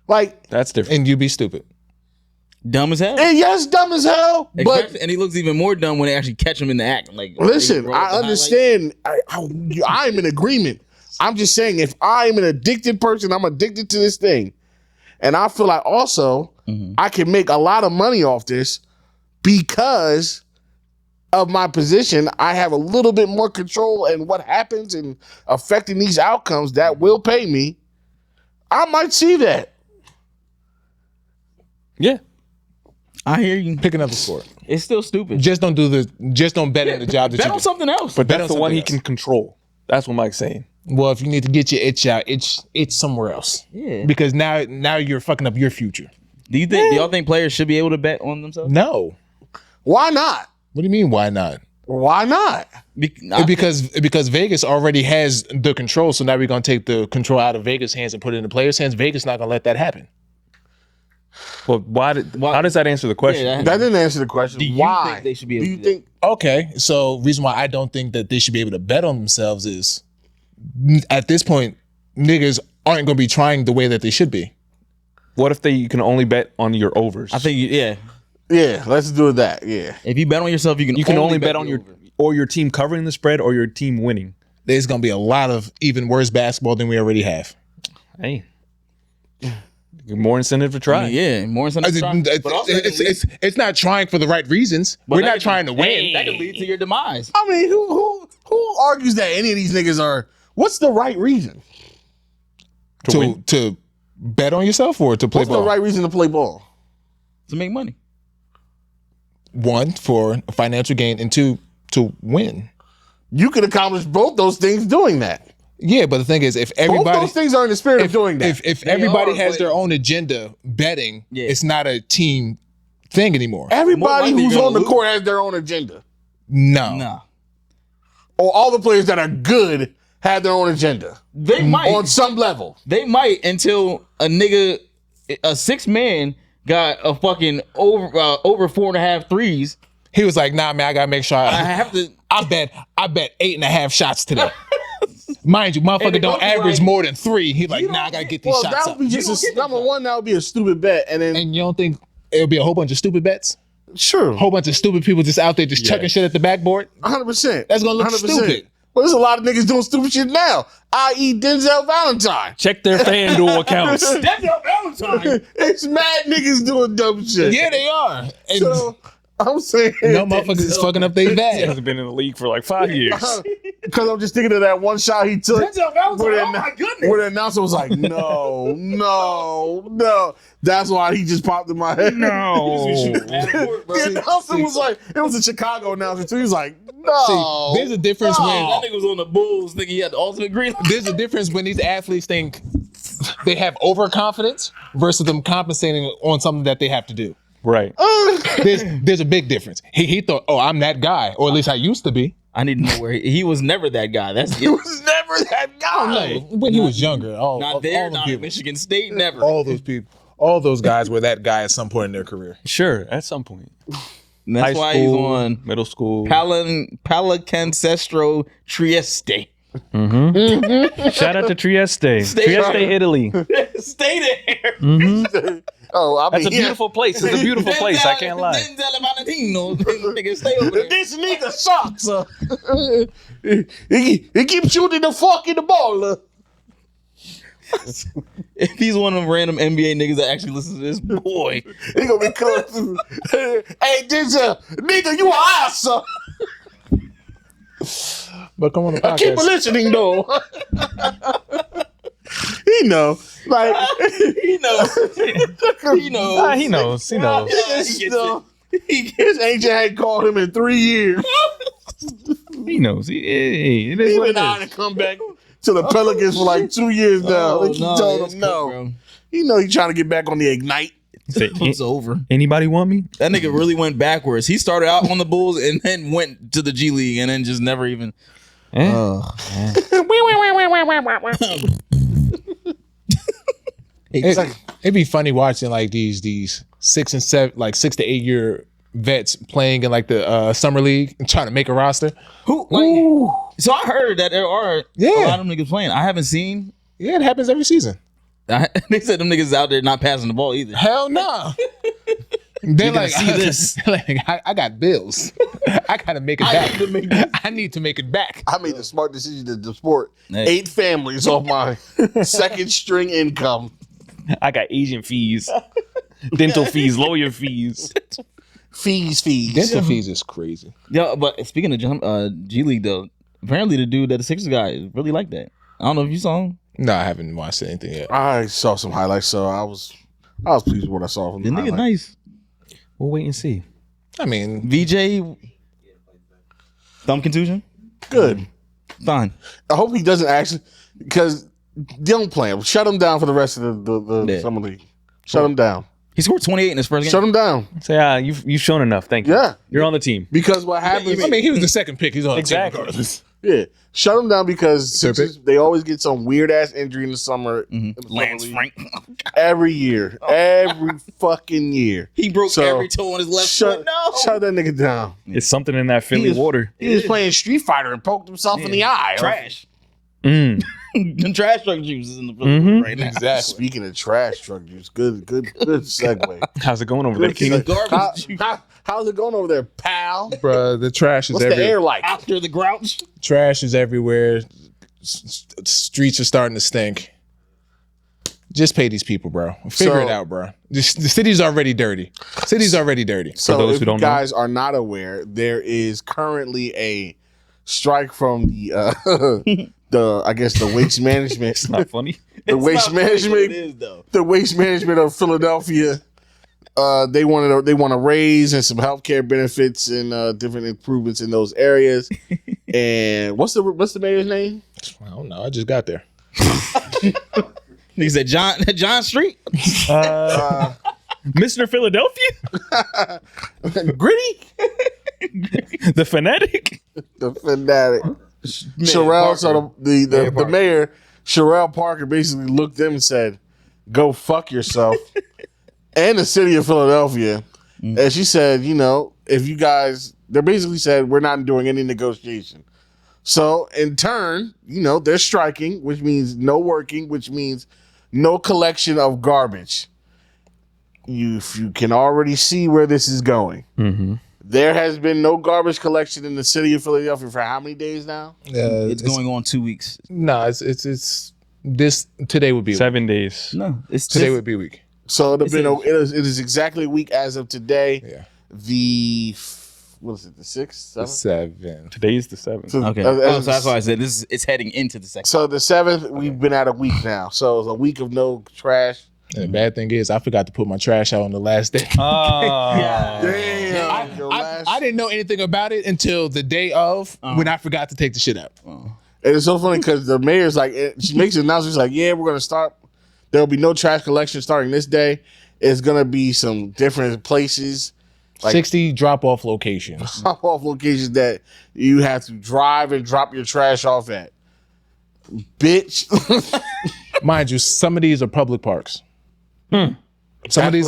Like, That's different. And you be stupid. Dumb as hell. and yes, dumb as hell, but And he looks even more dumb when they actually catch him in the act. Like, listen, they roll up I the understand. I'm in agreement. I'm just saying, if I'm an addicted person, I'm addicted to this thing, and I feel like also I can make a lot of money off this because of my position. I have a little bit more control in what happens and affecting these outcomes that will pay me. I might see that. Yeah. I hear you. Pick another sport. It's still stupid. Just don't bet on the job that Bet you on do. something else. But Bet that's on the one he something can control. That's what Mike's saying. Well, if you need to get your itch out, itch somewhere else. Yeah. Because now you're fucking up your future. Do y'all think players should be able to bet on themselves? No. Why not? What do you mean? Why not? Why not? Because Vegas already has the control, so now we're gonna take the control out of Vegas' hands and put it in the players' hands. Vegas not gonna let that happen. Well, how does that answer the question? That didn't answer the question. Do you Why? think they should be able do you to do think? Okay, so reason why I don't think that they should be able to bet on themselves is at this point, niggas aren't gonna be trying the way that they should be. What if you can only bet on your overs? I think, yeah. Yeah, let's do that. Yeah. If you bet on yourself, you can only bet on your team covering the spread or your team winning. There's gonna be a lot of even worse basketball than we already have. Hey. More incentive to try. Yeah, more incentive to try. But also It's not trying for the right reasons. We're not trying to win. That could lead to your demise. I mean, who argues that any of these niggas are? What's the right reason? To bet on yourself or to play What's ball? the right reason to play ball? To make money. One, for financial gain, and two, to win. You can accomplish both those things doing that. Yeah, but the thing is, if Both everybody those things are in the spirit of doing that. if everybody are, has but- their own agenda betting, Yeah. it's not a team thing anymore. Everybody likely who's you're on the gonna court has their own agenda. No. Nah. Or all the players that are good have their own agenda They might. on some level. They might until a 6-man got a fucking over 4.5 threes. He was like, nah, man, I gotta make sure I have to. I bet 8.5 shots today. Mind you, motherfucker the don't coach is average like, more than 3. He like, nah, I gotta get these Well, shots that up. would be just number one. That would be a stupid bet, and then And you don't think it'll be a whole bunch of stupid bets? sure, A whole bunch of stupid people just out there just chucking shit at the backboard? 100%. That's gonna look stupid. Well, there's a lot of niggas doing stupid shit now, i.e. Denzel Valentine. Check their FanDuel accounts. It's mad niggas doing dumb shit. Yeah, they are. And So I'm saying no motherfuckers is fucking up their He bag. hasn't been in the league for like 5 years. Because I'm just thinking of that one shot he took. Oh my goodness. Where the announcer was like, no. That's why he just popped in my head. No. The announcer was like, it was a Chicago announcer too. He was like, no. See, there's a difference when That nigga was on the Bulls thinking he had the ultimate green. there's a difference when these athletes think they have overconfidence versus them compensating on something that they have to do. Right. There's a big difference. He thought, oh, I'm that guy, or at least I used to be. I need to know where he was never that guy. He was never that guy. When he was younger, Not at Michigan State, never. all those people, all those guys were that guy at some point in their career. Sure, at some point. And that's High why school, he's on middle school. Palancestro Trieste. Shout out to Trieste. Trieste, Italy. Stay there. Oh, I mean, That's a beautiful place. It's a beautiful place. I can't lie. Nigga, stay over there. This nigga sucks. He keeps shooting the fucking ball. If he's one of them random NBA niggas that actually listens to this, boy. He gonna be close. Hey, nigga, you an ass. But come on the I keep podcast. listening though. He know, like He knows. He knows. He knows. He knows. His agent hadn't called him in 3 years. He knows. It is He what been it out is. to come back to the Pelicans for like 2 years now. They keep telling him no. He know he trying to get back on the Ignite. Say, It's over. anybody want me? That nigga really went backwards. He started out on the Bulls and then went to the G League and then just never even. It'd be funny watching like these 6 and 7, like 6 to 8 year vets playing in like the summer league and trying to make a roster. So I heard that there are a lot of them niggas playing. I haven't seen. Yeah, it happens every season. They said them niggas out there not passing the ball either. Hell no. They're like, see this. like, I got bills. I gotta make it back. I need to make it back. I made the smart decision to support Hey. 8 families off my second string income. I got agent fees, dental fees, lawyer fees. Fees. Dental fees is crazy. Yeah, but speaking of G League though, apparently the dude that the Sixers guy really like that. I don't know if you saw him. No, I haven't watched anything yet. I saw some highlights, so I was pleased with what I saw from The the nigga highlights. nice. We'll wait and see. I mean, VJ thumb contusion. Good. Fine. I hope he doesn't actually, because don't play him. Shut him down for the rest of the summer league. Shut him down. He scored 28 in his first game. Shut him down. Say, you've shown enough. Thank you. Yeah. You're on the team. Because what happens? I mean, he was the second pick. He's on Exactly. the team regardless. Yeah, shut him down because Third Sixers, they always get some weird ass injury in the summer. in the summer Lance league. Frank. Every year, every fucking year. He broke So, every toe on his left foot. No. Shut that nigga down. It's something in that Philly is- water. He was playing Street Fighter and poked himself in the eye. Trash. Mm. The trash truck juice is in the Philippines right now. Exactly. Speaking of trash truck juice, good segue. How's it going over there, Good Keenan? segue. Garbage juice. How's it going over there, pal? Bruh, the trash is What's the air everywhere. like? After the grouch. Trash is everywhere. Streets are starting to stink. Just pay these people, bro. Figure it out, bro. The city's already dirty. City's already dirty. So those if who you don't know. guys are not aware, there is currently a strike from the the waste management. It's not funny. The waste management. It is though. The waste management of Philadelphia. They want to raise and some healthcare benefits and different improvements in those areas. And what's the mayor's name? I don't know. I just got there. He said John Street. Mr. Philadelphia? Gritty, The fanatic? the fanatic. Sherelle, so the mayor, Sherelle Parker, basically looked at them and said, "Go fuck yourself," and the city of Philadelphia. And she said, if you guys, they basically said, we're not doing any negotiation. So in turn, they're striking, which means no working, which means no collection of garbage. You can already see where this is going. Mm-hmm. There has been no garbage collection in the city of Philadelphia for how many days now? It's going on 2 weeks. No, it's this today would be 7 days. No, it's today would be a week. So it is exactly a week as of today. Yeah. The what is it? The 6th, 7th? 7. Today's the 7th. So, Okay. So that's why I said it's heading into the second. So the 7th, we've been at a week now. So it's a week of no trash. And the bad thing is, I forgot to put my trash out on the last day. Damn. I didn't know anything about it until the day of when I forgot to take the shit out. And it's so funny because the mayor's like, she makes an announcement. She's like, yeah, we're going to start. There'll be no trash collection starting this day. It's going to be some different places. Like 60 drop-off locations. Drop-off locations that you have to drive and drop your trash off at. Bitch. Mind you, some of these are public parks. Some of these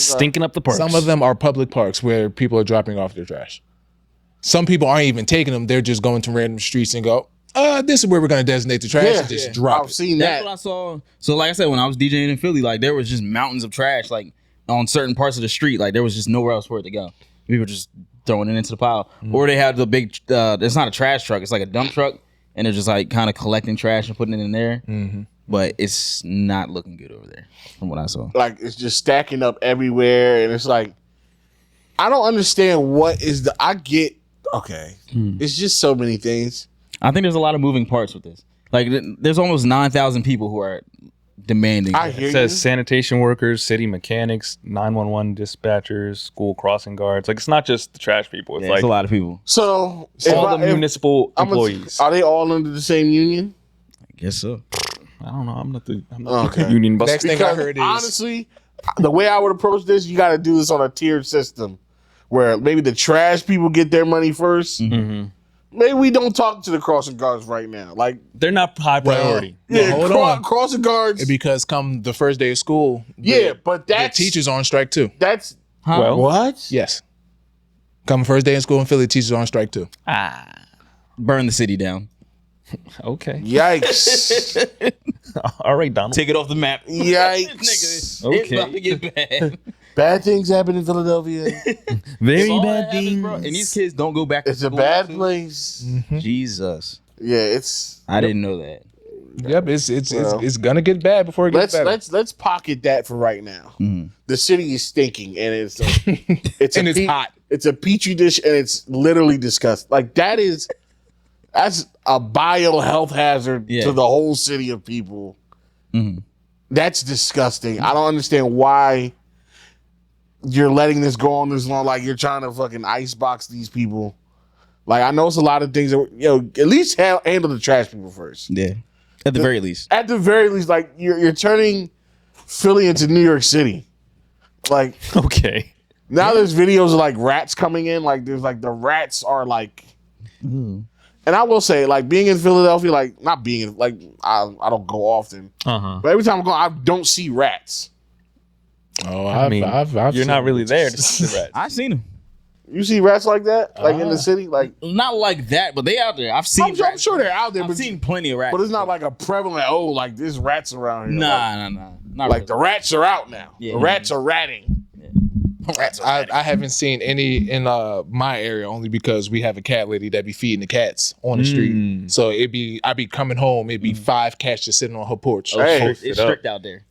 Stinking up the parks. Some of them are public parks where people are dropping off their trash. Some people aren't even taking them. They're just going to random streets and go, this is where we're going to designate the trash and just drop I've seen that. That's what I saw. So like I said, when I was DJing in Philly, like there was just mountains of trash like on certain parts of the street. Like there was just nowhere else for it to go. People were just throwing it into the pile. Or they had the big, it's not a trash truck. It's like a dump truck. And they're just like kind of collecting trash and putting it in there. But it's not looking good over there from what I saw. Like it's just stacking up everywhere. And it's like, I don't understand what is it's just so many things. I think there's a lot of moving parts with this. Like there's almost 9,000 people who are demanding. I hear It says you. sanitation workers, city mechanics, 911 dispatchers, school crossing guards. Like it's not just the trash people. It's Yeah, like it's a lot of people. So all the municipal employees. Are they all under the same union? I guess so. I don't know. I'm not the Okay. union buster. Next thing I heard is honestly, the way I would approach this, you got to do this on a tiered system where maybe the trash people get their money first. Maybe we don't talk to the crossing guards right now. Like They're not high priority. hold on. Crossing guards. because come the first day of school, But the that's teachers are on strike too. That's Well, what? Yes. Come first day in school in Philly, teachers are on strike too. Burn the city down. okay. Yikes! All right, Donald. Take it off the map. Yikes! It's Okay. about to get bad. Bad things happen in Philadelphia. Very All bad that happens, things. bro. And these kids don't go back to It's a school, bad too. place. Jesus. Yeah, it's. I didn't know that. Yep, it's Well. it's gonna get bad before it gets better. Let's pocket that for right now. The city is stinking, and it's And it's hot. It's a petri dish, and it's literally disgusting. Like that's a biohealth hazard to the whole city of people. That's disgusting. I don't understand why you're letting this go on this long. Like you're trying to fucking icebox these people. Like I know it's a lot of things that at least handle the trash people first. Yeah. At the very least. At the very least, like you're turning Philly into New York City. Like Okay. now there's videos of like rats coming in. Like there's like the rats are like. And I will say, like being in Philadelphia, like not being in, like I don't go often, but every time I go, I don't see rats. Oh, I've you're seen not really it. there to see the rats. I've seen them. You see rats like that, like in the city, like Not like that, but they out there. I've seen I'm sure they're out there, I've but seen plenty of rats. it's not like a prevalent. Oh, like there's rats around here. Nah. Not Like the rats are out now. Yeah. The rats are ratting. Rats are ratting. I haven't seen any in my area only because we have a cat lady that be feeding the cats on the street. So I'd be coming home, it'd be 5 cats just sitting on her porch. Hey, It's strict out there.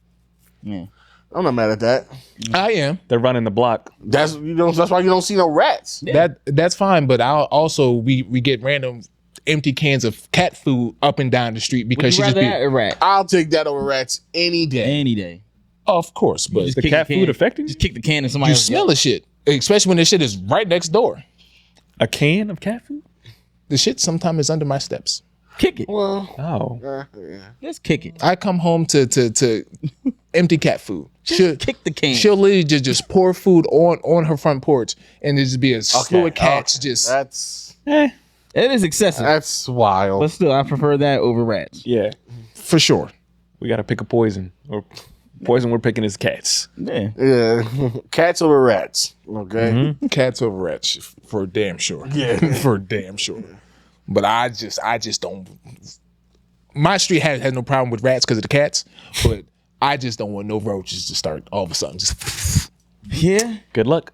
Yeah. I'm not mad at that. I am. They're running the block. That's that's why you don't see no rats. That's fine, but I'll also we get random empty cans of cat food up and down the street because she Would you just rather be have a rat I'll take that over rats any day. any day. of course, but Just The kick cat can. food affecting you? Just kick the can in somebody you else's smell the shit, especially when the shit is right next door. A can of cat food? The shit sometimes is under my steps. Kick it. Well, Oh. yeah. Just kick it. I come home to empty cat food. She'll Kick the can. She'll literally just pour food on her front porch, and there just be a slew of cats. Just That's It is excessive. that's wild. But still, I prefer that over rats. Yeah. for sure. We got to pick a poison. Or poison we're picking is cats. Yeah. Yeah, cats over rats. Okay. Cats over rats for damn sure. Yeah, for damn sure. But I just don't. My street has no problem with rats because of the cats, but I just don't want no roaches to start all of a sudden just Yeah. Good luck.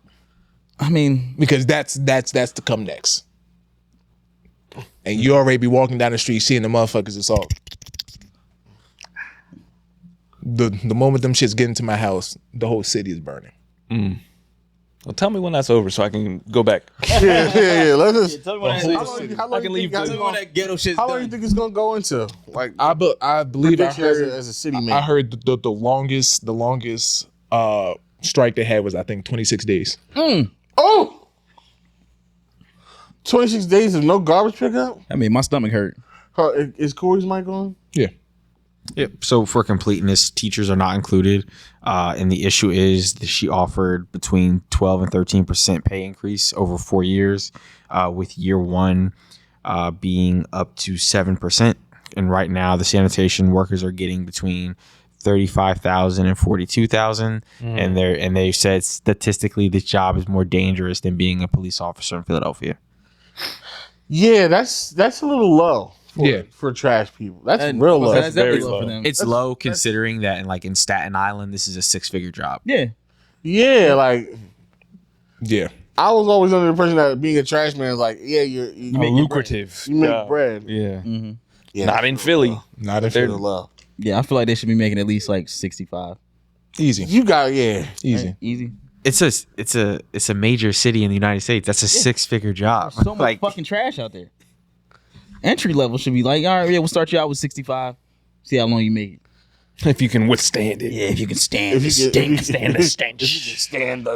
I mean, because that's to come next. And you already be walking down the street seeing the motherfuckers. It's all the moment them shits get into my house, the whole city is burning. Well, tell me when that's over so I can go back. Yeah. Let us. Tell me when How long I can you leave. think Tell me when that ghetto shit's How done. long you think it's gonna go into? Like, I believe I prediction as heard a city man. I heard the longest strike they had was I think 26 days. Oh, 26 days of no garbage pickup. I mean, my stomach hurt. Is Corey's mic on? Yeah. Yep. So for completeness, teachers are not included, and the issue is that she offered between 12 and 13% pay increase over 4 years, with year one being up to 7%. And right now, the sanitation workers are getting between 35,000 and 42,000, and they said statistically this job is more dangerous than being a police officer in Philadelphia. Yeah, that's a little low. For trash people, that's real low. That's very definitely low for them. It's low considering that in Staten Island, this is a 6-figure job. Yeah. Yeah, like Yeah. I was always under the impression that being a trash man is like, yeah, you make lucrative. You make bread. Yeah. Yeah, Not in Philly. Not if They're they're low. Yeah, I feel like they should be making at least like 65. easy. You got Easy. Easy. It's a major city in the United States. That's a 6-figure job. So much fucking trash out there. Entry level should be like, all right, yeah, we'll start you out with 65. See how long you make it. If you can withstand it. Yeah, if you can stand the you stink. stand the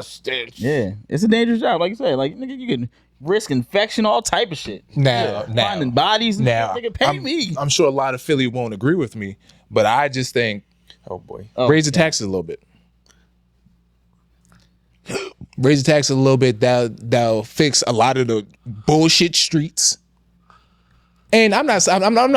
stench. Yeah, it's a dangerous job. Like you said, like nigga, you can risk infection, all type of shit. Now, Finding bodies and now, shit. Nigga, pay me. I'm sure a lot of Philly won't agree with me, but I just think Oh boy. raise the taxes a little bit. Raise the taxes a little bit. That'll fix a lot of the bullshit streets. And I'm not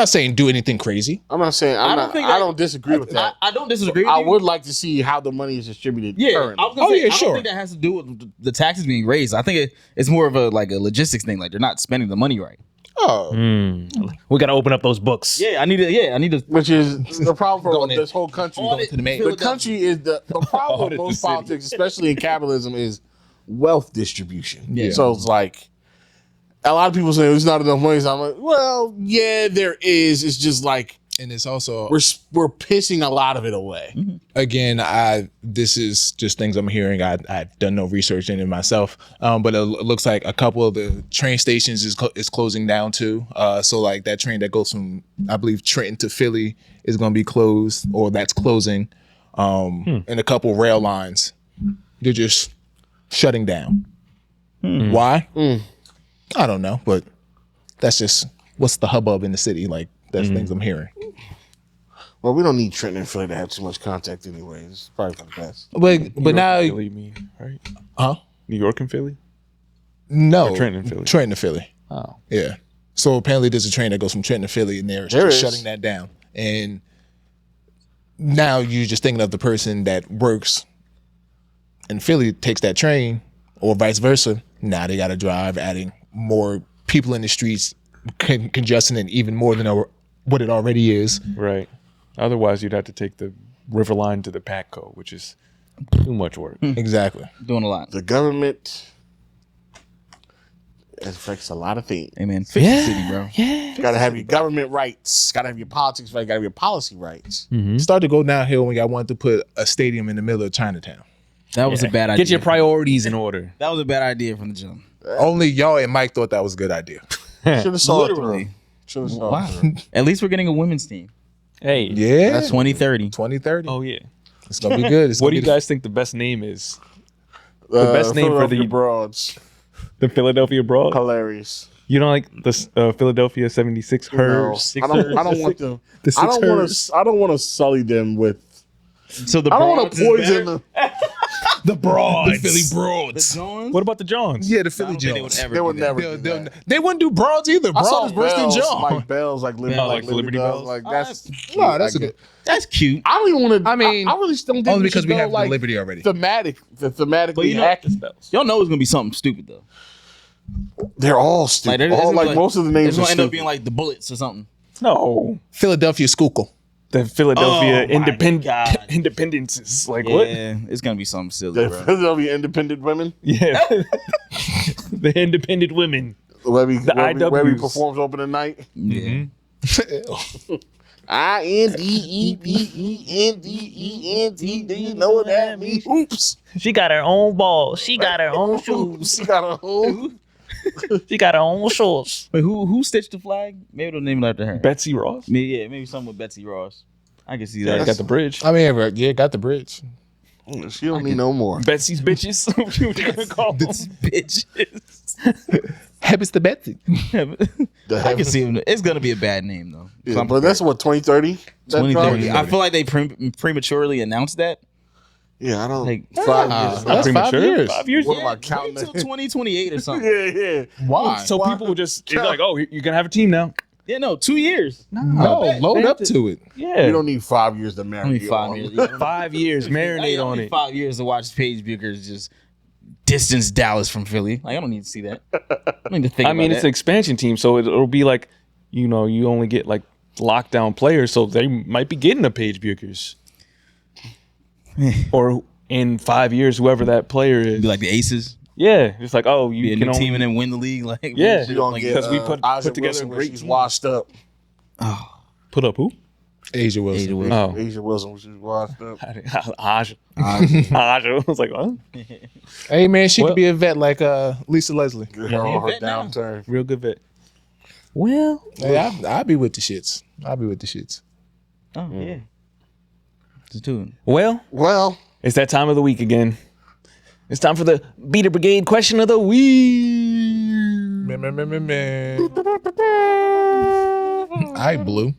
saying do anything crazy. I'm not saying I don't disagree with that. I don't disagree with I you. would like to see how the money is distributed. Yeah, currently. I was gonna say, I don't sure. think that has to do with the taxes being raised. I think it's more of a logistics thing. Like they're not spending the money right. Oh, We got to open up those books. Yeah, I need to. which is the problem for Going in. this whole country. Audit to the main. The country is the problem with most politics, especially in capitalism, is wealth distribution. Yeah. So it's like a lot of people say there's not enough money. So I'm like, well, yeah, there is. It's just like And it's also we're pissing a lot of it away. again, this is just things I'm hearing. I've done no research in it myself, but it looks like a couple of the train stations is closing down too. So like that train that goes from I believe Trenton to Philly is going to be closed, or that's closing, and a couple rail lines they're just shutting down. Why? I don't know, but that's just what's the hubbub in the city. Like that's things I'm hearing. Well, we don't need Trenton and Philly to have too much contact anyway. It's probably for the best. But now, Philly, mean, right? huh? New York and Philly? No, Or Trenton and Philly? Trenton to Philly. Oh. Yeah. So apparently there's a train that goes from Trenton to Philly, and they're There is. shutting that down. And now you're just thinking of the person that works in Philly takes that train, or vice versa. Now they got to drive, adding more people in the streets, congesting it even more than what it already is. Right. Otherwise, you'd have to take the River Line to the Patco, which is too much work. Exactly. Doing a lot. The government affects a lot of things. Hey man, fix the city, bro. You gotta have your government rights. Gotta have your politics right. Gotta have your policy rights. It started to go downhill when y'all wanted to put a stadium in the middle of Chinatown. That was a bad idea. Get your priorities in order. That was a bad idea from the jump. Only y'all and Mike thought that was a good idea. Should have saw Literally. it through. Should have saw Wow. it through. At least we're getting a women's team. Hey. Yeah. That's 2030. 2030. Oh, yeah. It's going to be good. It's What gonna do you be guys think the best name is? The best name for the Philadelphia Broads. The Philadelphia Broad? Hilarious. You don't like the Philadelphia 76ers? No, I don't want them. The I don't want Sixers? to. I don't want to sully them with. So the I don't want Broads to is poison better? them. the Broads. The Philly The Broads. Johns? What about the Johns? Yeah, the Philly I don't think Jones. they They would do that. never. do that. They wouldn't do Broads either. I saw Broads worse than bells, John. like bells, like Liberty, like Liberty Bells? Like Oh, that's. No, that's I a good. get- That's cute. I don't even want to. I mean, I really still think Only we because should we go, have like the Liberty already. thematically But you know- accurate. Y'all know it's gonna be something stupid though. They're all stupid. Like, All, like most of the names it's are gonna end up stupid. being like the Bullets or something. No. Philadelphia Schuylkill. The Philadelphia Oh, my God. Independences. Like Yeah, what? it's gonna be something silly, The bro. Philadelphia Independent Women. Yeah. The independent women. Where we IWs. performs opening night. Yeah. INDEPENDENT. Do you know what that means? Oops. She got her own balls. She got her own shoes. She got a whole. She got her own shorts. Wait, who stitched the flag? Maybe they'll name it after her. Betsy Ross. Maybe something with Betsy Ross. I can see that. Yeah, got the bridge. I mean, yeah, got the bridge. She don't need no more. Betsy's bitches. What you gonna call them? Bitches. Habits the Betsy. I can see him. It's gonna be a bad name though. Yeah, but that's what 2030. 2030. I feel like they prematurely announced that. Yeah, I don't. Like 5 years. That's 5 years. 5 years. What am I counting? Until 2028 or something. Yeah. Why? So people will just it's like, oh, you're gonna have a team now. Yeah, no, 2 years. No, load up to it. Yeah. You don't need 5 years to marry. Only 5 years. 5 years. Marinate on it. 5 years to watch Paige Buchers just distance Dallas from Philly. Like I don't need to see that. I don't need to think. I mean, about it's an expansion team, so it'll be like, you know, you only get like lockdown players, so they might be getting a Paige Buchers. Or in 5 years, whoever that player is. be like the Aces. Yeah, it's like, oh, you Be a can new only team and then win the league. Like Yeah. You don't like, get because we put Isaac together Wilson a when great she's team. washed up. Put up who? Asia Wilson. Asia Wilson. Oh, Asia Wilson when she's washed up. Aja. I was like, what? Hey man, she Well- could be a vet like Lisa Leslie. Her on her vet now. downturn. Real good vet. Well, Hey, I'll be with the shits. Oh yeah. Just do it. Well, it's that time of the week again. It's time for the Beater Brigade question of the week. Man. I Blue.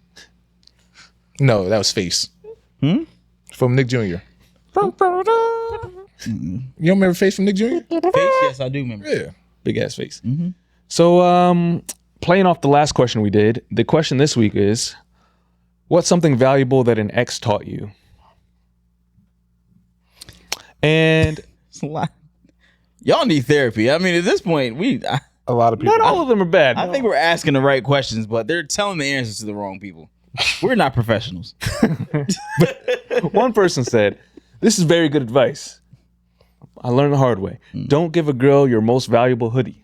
No, that was Face. From Nick Jr. You don't remember Face from Nick Jr.? Face, yes, I do remember. Yeah. Big ass face. So, playing off the last question we did, the question this week is, what's something valuable that an ex taught you? And It's a lot. Y'all need therapy. I mean, at this point, A lot of people. not all of them are bad. I think we're asking the right questions, but they're telling the answers to the wrong people. We're not professionals. One person said, this is very good advice. I learned the hard way. Don't give a girl your most valuable hoodie.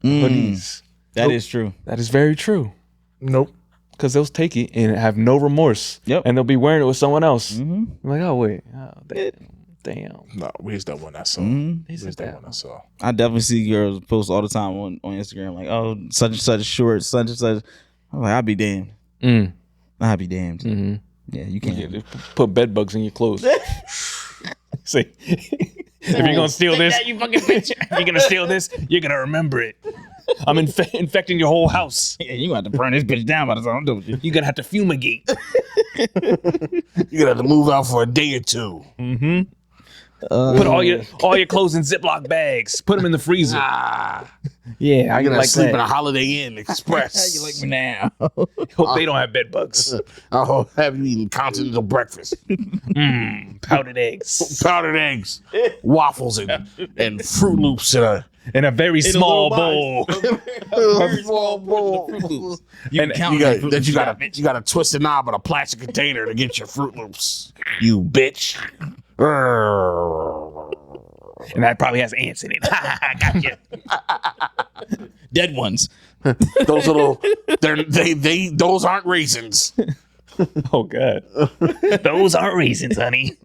Hoodies. That is true. That is very true. Nope. Because they'll take it and have no remorse. Yep. And they'll be wearing it with someone else. I'm like, oh, wait. Oh, damn. No, where's that one I saw? He's Where's that that one I saw? I definitely see girls post all the time on Instagram, like, oh, such and such short, such and such. I'm like, I'll be damned. I'll be damned. Yeah, you can't. Yeah, put bed bugs in your clothes. See, if you're gonna steal this, You fucking bitch. you're gonna steal this, you're gonna remember it. I'm infecting your whole house. Yeah, you gonna have to burn this bitch down by the time I'm done with you. You're gonna have to fumigate. you're gonna have to move out for a day or two. Put all your clothes in Ziploc bags. Put them in the freezer. Yeah, I You're gonna like sleep in a that. Holiday Inn Express. You like me now? Hope they don't have bed bugs. I'll have you eating continental breakfast. Powdered eggs Powdered eggs, waffles, and Fruit Loops in in a very small bowl. a small bowl. You And count You gotta twist the knob on a plastic container to get your Fruit Loops. You bitch. And that probably has ants in it. Gotcha. dead ones. Those little, those aren't raisins. Oh God. Those aren't reasons, honey.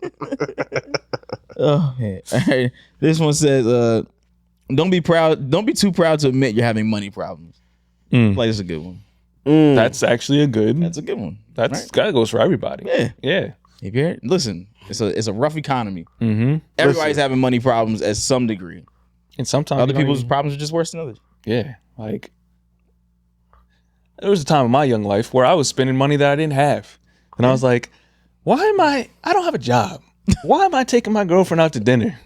Oh, yeah. All right. This one says, don't be too proud to admit you're having money problems. Like, it's a good one. That's actually a good. That's a good one. That goes for everybody. Yeah. Yeah. If you're listen, it's a rough economy. Everybody's having money problems at some degree. And sometimes Other you don't people's even- problems are just worse than others. Yeah, like there was a time in my young life where I was spending money that I didn't have, and I was like, I don't have a job. Why am I taking my girlfriend out to dinner?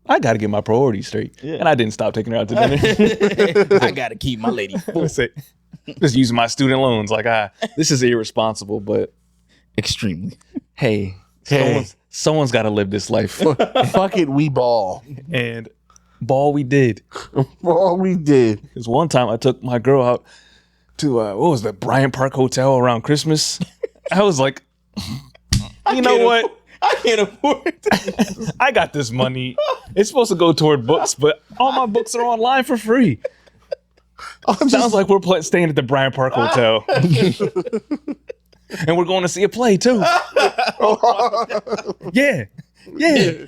I got to get my priorities straight. And I didn't stop taking her out to dinner. I gotta keep my lady full. That's it. Just using my student loans. Like, this is irresponsible, but Extremely. hey, someone's got to live this life. Fuck it, we ball. And ball we did. All we did. Because one time I took my girl out to, what was that, Bryant Park Hotel around Christmas. I was like, you know what? I can't afford it. I got this money. It's supposed to go toward books, but all my books are online for free. Sounds like we're staying at the Bryant Park Hotel. And we're going to see a play too. Yeah.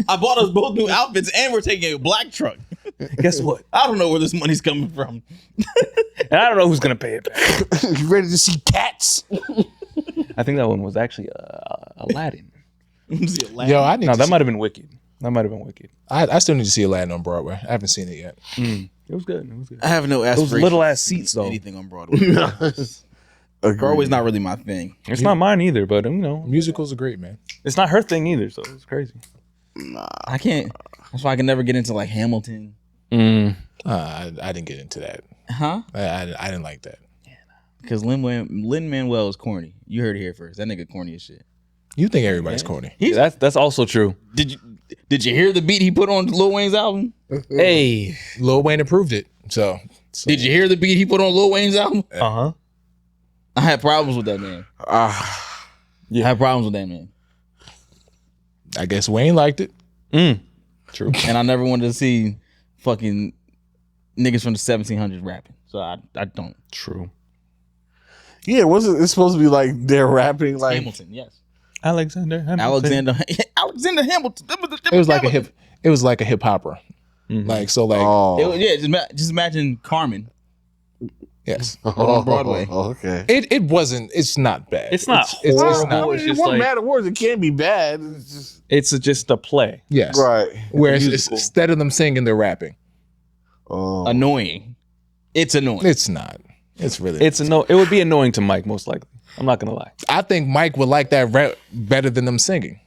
I bought us both new outfits and we're taking a black truck. Guess what? I don't know where this money's coming from. And I don't know who's gonna pay it back. You ready to see Cats? I think that one was actually Aladdin. Yo, I need. No, to that see, might have been Wicked. I still need to see Aladdin on Broadway. I haven't seen it yet. It was good. I have no aspirations. Those little ass seats though. Anything on Broadway. Broadway's not really my thing. It's not mine either, but Musicals are great, man. it's not her thing either. So it's crazy. I can't. That's why I can never get into like Hamilton. I didn't get into that. Huh? I didn't like that. Because Lin-Manuel is corny. You heard it here first. That nigga corny as shit. You think everybody's corny? That's also true. Did you hear the beat he put on Lil Wayne's album? Hey. Lil Wayne approved it. So Did you hear the beat he put on Lil Wayne's album? Uh-huh. I had problems with that man. I had problems with that man. I guess Wayne liked it. True. And I never wanted to see fucking niggas from the 1700s rapping. So I don't. True. Yeah, wasn't it supposed to be like they're rapping like Hamilton, yes. Alexander Hamilton. Alexander Hamilton. It was like a hip. It was like a hip hopper. Like so, like Oh, Just imagine Carmen yes. on Broadway. Okay. It wasn't. It's not bad. It's not It's horrible. not. It's It just wasn't like bad words. It can't be bad. It's just just a play. Yes. right. Where instead of them singing, they're rapping. Oh, Annoying. It's annoying. It's not. It's really. It would be annoying to Mike most likely. I'm not gonna lie. I think Mike would like that rap better than them singing.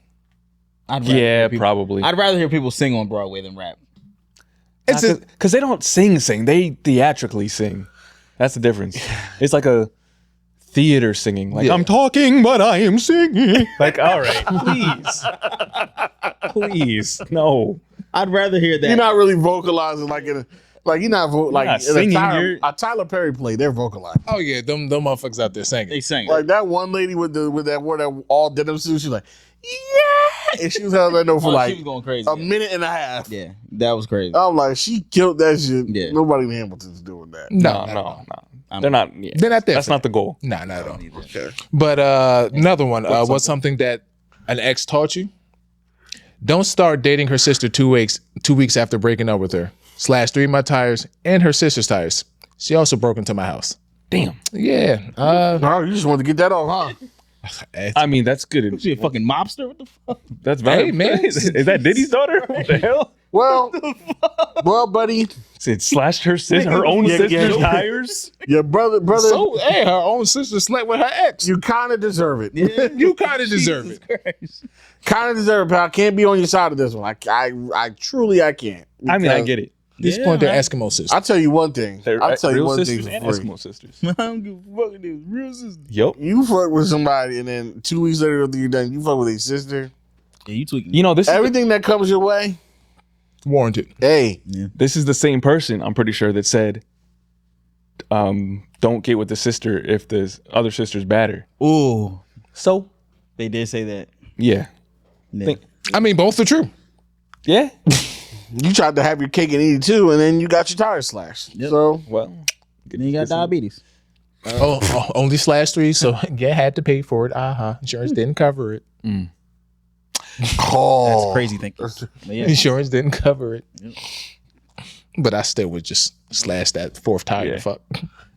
I'd rather Yeah, hear people- probably. I'd rather hear people sing on Broadway than rap. It's Because they don't sing. They theatrically sing. That's the difference. It's like a theater singing. Like, I'm talking, but I am singing. Like, all right, please. Please. No. I'd rather hear that. you're not really vocalizing like in a like you're not like not in singing, a Tyler Perry play. They're vocalizing. oh yeah, them motherfuckers out there singing. They sing. Like that one lady with that wore that all denim suit. She's like, yeah, and she was held that note for she like was going crazy. a minute and a half. Yeah, that was crazy. I'm like, she killed that shit. Yeah. Nobody in Hamilton's doing that. No. They're not. Yeah. They're not there. That's for not the goal. Nah, not at all. Okay. But another one. What's something that an ex taught you? Don't start dating her sister 2 weeks after breaking up with her. Slashed 3 of my tires and her sister's tires. She also broke into my house. Damn. Yeah. No, you just wanted to get that off, huh? I mean, that's good. She a fucking mobster? What the fuck? That's very Hey, man. Is that Diddy's daughter? What the hell? Well, buddy, It slashed her own Yeah, sister's yeah. tires. your brother, So hey, her own sister slept with her ex. you kind of deserve it. You kind of deserve it. Kind of deserve it, pal. I can't be on your side of this one. I truly can't. I mean, I Because get it. At this point, they're Eskimo sisters. I'll tell you one thing. They're I'll tell you real one thing sisters for and free. Eskimo sisters. I don't give a fuck with this real sister. Yup. You fuck with somebody, and then 2 weeks later after you're done, you fuck with a sister. Yeah, you tweaking. You know, this Everything that comes your way, Warranted. hey, this is the same person, I'm pretty sure, that said, don't get with the sister if the other sister's badder. Ooh, So, they did say that. yeah. Yeah. I mean, both are true. Yeah. you tried to have your cake and eat it too, and then you got your tires slashed. So Well, Then you got diabetes. Only /3, so you had to pay for it. Insurance didn't cover it. That's crazy thinking. But yeah. Insurance didn't cover it. But I still would just slash that 4th tire. Yeah. Fuck.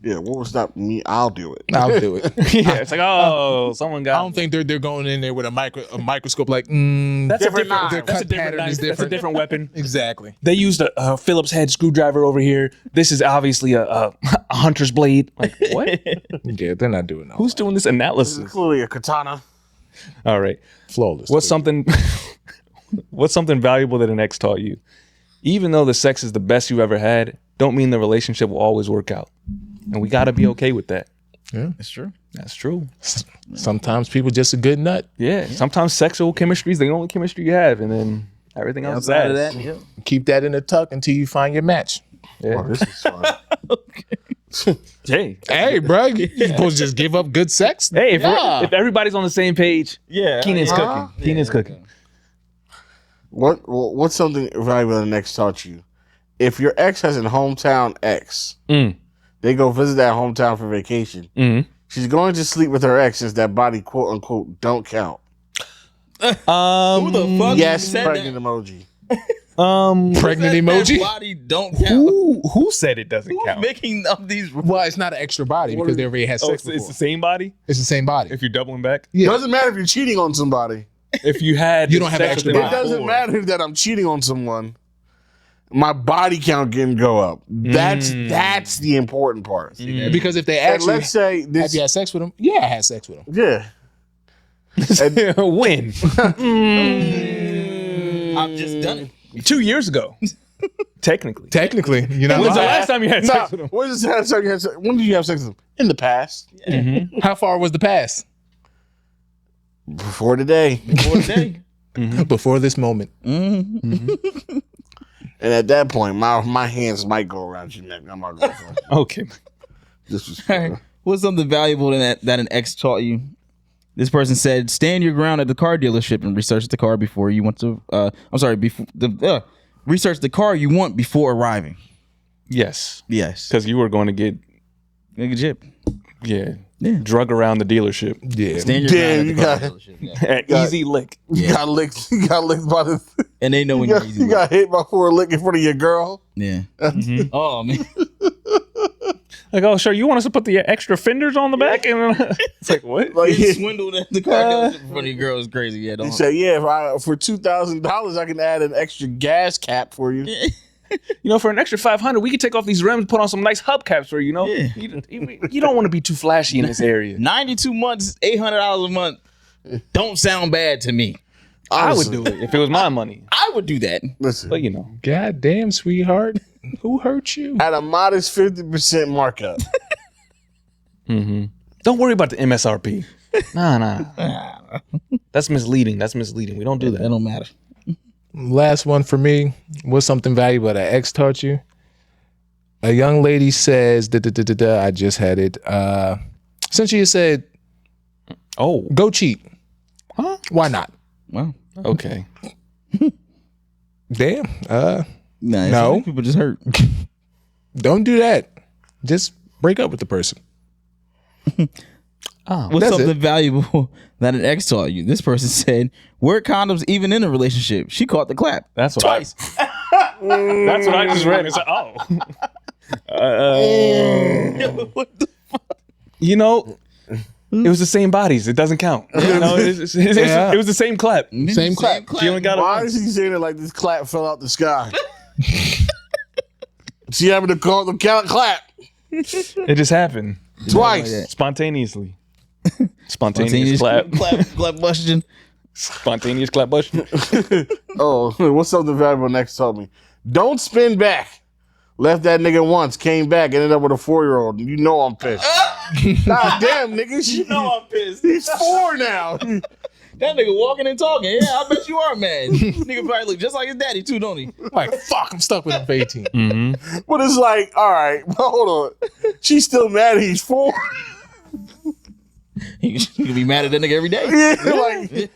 yeah, what was that? Me, I'll do it. I'll do it. yeah, it's like, oh, someone I got. don't think they're going in there with a microscope like, That's a different. their That's a cut different pattern knife. is That's a different. different weapon. Exactly. They used a Phillips head screwdriver over here. This is obviously a hunter's blade. Like what? Yeah, they're not doing that. Who's doing this analysis? Clearly a katana. All right. Flawless. What's something valuable that an ex taught you? Even though the sex is the best you've ever had, don't mean the relationship will always work out. And we got to be okay with that. It's true. That's true. Sometimes people just a good nut. Yeah. Sometimes sexual chemistry is the only chemistry you have. And then everything else is Outside of ass. that, yeah. Keep that in the tuck until you find your match. Yeah. This is fun. Hey. Hey, bro, you supposed to just give up good sex? Hey, if everybody's on the same page, Yeah. Keenan's cooking. Keenan's cooking. What's something valuable the ex taught you? If your ex has a hometown ex, they go visit that hometown for vacation. She's going to sleep with her ex since that body, quote unquote, don't count. Who the fuck Yes, said pregnant that? emoji. Pregnant That emoji. body don't count. Who said it doesn't Who's count? making up these? Well, it's not an extra body because they already had sex before. It's the same body. It's the same body. If you're doubling back, Yeah. Doesn't matter if you're cheating on somebody. if you had, You don't have sex extra with It them body. doesn't before. matter that I'm cheating on someone. My body count can go up. That's the important part. Because if they And actually let's say have this, you had sex with them, yeah, I had sex with them. yeah. When? I've just done it. 2 years ago. Technically. Technically, you know. When's the last time you had sex with him? When did you have sex with them? In the past. How far was the past? Before today. Before today. Before this moment. And at that point, my hands might go around your neck. I'm not going for it. Okay. This was All right. What's something valuable that an ex taught you? This person said, stand your ground at the car dealership and research the car before you want to. Research the car you want before arriving. Yes. Yes. Because you were going to get, Nigga jip. yeah, Yeah. drug around the dealership. Yeah. Stand your Damn, ground at the you car dealership. Yeah. At Easy Lick. you got licked. You got licked by the. And they know when you're easy. You got hit by for a lick in front of your girl. Yeah. Oh man. Like, oh, sure, you want us to put the extra fenders on the back? And it's like, what? Like Getting swindled at the car dealership in front of your girl is crazy. Yeah. he Don't. said, "Yeah, for $2,000, I can add an extra gas cap for you." You know, for an extra $500, we could take off these rims, put on some nice hubcaps for you. You know, Yeah. you don't want to be too flashy in this area. 92 months, $800 a month. Don't sound bad to me. I would Honestly. do it if it was my money. I would do that. Listen, But you know, God damn, sweetheart. Who hurt you? at a modest 50% markup. don't worry about the MSRP. Nah. That's misleading. We don't do That that. don't matter. Last one for me. What's something valuable that ex taught you? A young lady says, I just had it. Since you said, Oh, go cheat. Huh? Why not? Well, okay. Damn. nah, No. some people just hurt. Don't do that. Just break up with the person. What's That's something it. valuable that an ex taught you? This person said, wear condoms even in a relationship. She caught the clap. That's what Twice. That's what I just read. It's like, oh. What the You know, it was the same bodies. It doesn't count. You know, it was the same clap. Same clap. She only got Why it. is he saying it like this clap fell out the sky? She having to call the clap It just happened twice. spontaneously. Spontaneous clap. clap question. Spontaneous clap bush. Oh, what's something valuable next told me? Don't spin back. Left that nigga once, came back, ended up with a 4-year-old. You know I'm pissed. God damn, nigga. You know I'm pissed. he's 4 now. That nigga walking and talking. Yeah, I bet you are mad. Nigga probably look just like his daddy too, don't he? Like, fuck, I'm stuck with him for 18. But it's like, all right, hold on. She's still mad he's 4. You can be mad at that nigga every day. Yeah, like,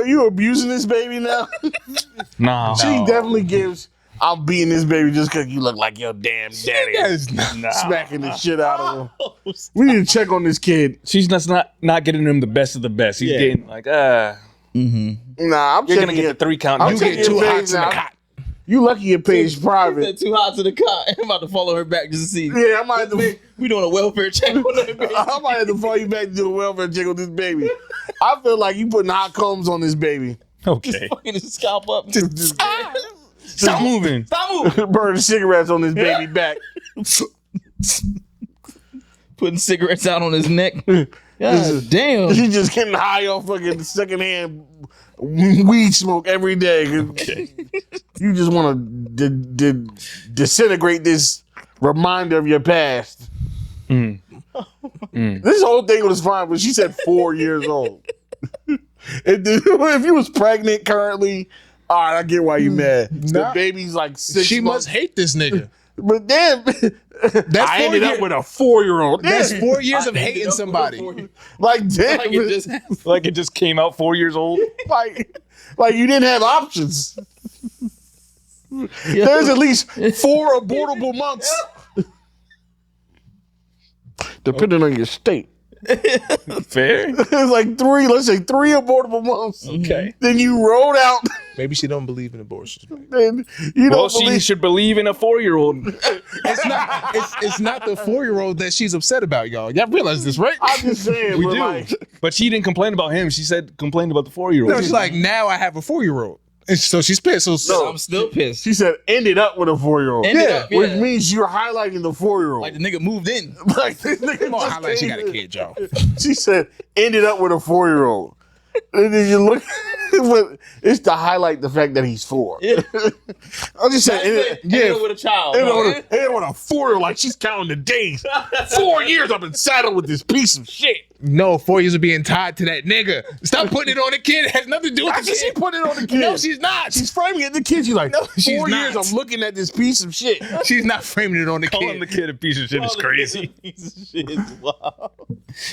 you abusing this baby now? Nah. She definitely gives, I'm beating this baby just because you look like your damn daddy. Smacking the shit out of him. We need to check on this kid. She's just not getting him the best of the best. He's getting like, Nah, I'm you're checking gonna get the 3 count. I'm You checking get too your hot page in the now. cot. You lucky your page private. Too hot to the cot. I'm about to follow her back just to see. Yeah, I might have to. We doing a welfare check on that baby. I might have to follow you back to do a welfare check on this baby. I feel like you putting hot combs on this baby. Okay. Fucking his scalp up. Stop moving. Stop moving. Burning cigarettes on this baby back. Putting cigarettes out on his neck. God damn. She just getting high off fucking secondhand weed smoke every day. You just want to disintegrate this reminder of your past. This whole thing was fine, but she said 4 years old. If you was pregnant currently, all right, I get why you mad. The Nah. baby's like 6 She months. must hate this nigga. But then I ended up with a 4-year-old. That's Damn. 4 years of hating somebody. Like, damn. Like it just happened. Like it just came out 4 years old. like you didn't have options. There's at least 4 abortable months. Depending on your state. Fair. It's like 3, let's say 3 abortable months. Okay. Then you rolled out. Maybe she don't believe in abortion. Then you Well, don't she believe. should believe in a 4-year-old. It's not the 4-year-old that she's upset about, y'all. Y'all realize this, right? I'm just saying, We but do. like, But she didn't complain about him. She said complained about the 4-year-old. No, she's like, now I have a 4-year-old. And so she's pissed. So I'm still pissed. she said ended up with a 4-year-old. Ended up, Which yeah. means you're highlighting the 4-year-old. Like the nigga moved in. Like this nigga come on, just highlight she came got a in. kid, y'all. She said ended up with a 4-year-old. And then you look, but it's to highlight the fact that he's 4. Yeah. I'm just saying, Ended with a child. And bro. with a 4-year-old, like she's counting the days. 4 years I've been saddled with this piece of shit. No, 4 years of being tied to that nigga. Stop putting it on the kid. It has nothing to do with I the said she kid. put it on the kid. No, she's not. She's framing it at the kid. She's like, No, she's 4 years not. I'm looking at this piece of shit. She's not framing it on the calling the kid. kid a piece of shit is crazy. Piece of shit is wild.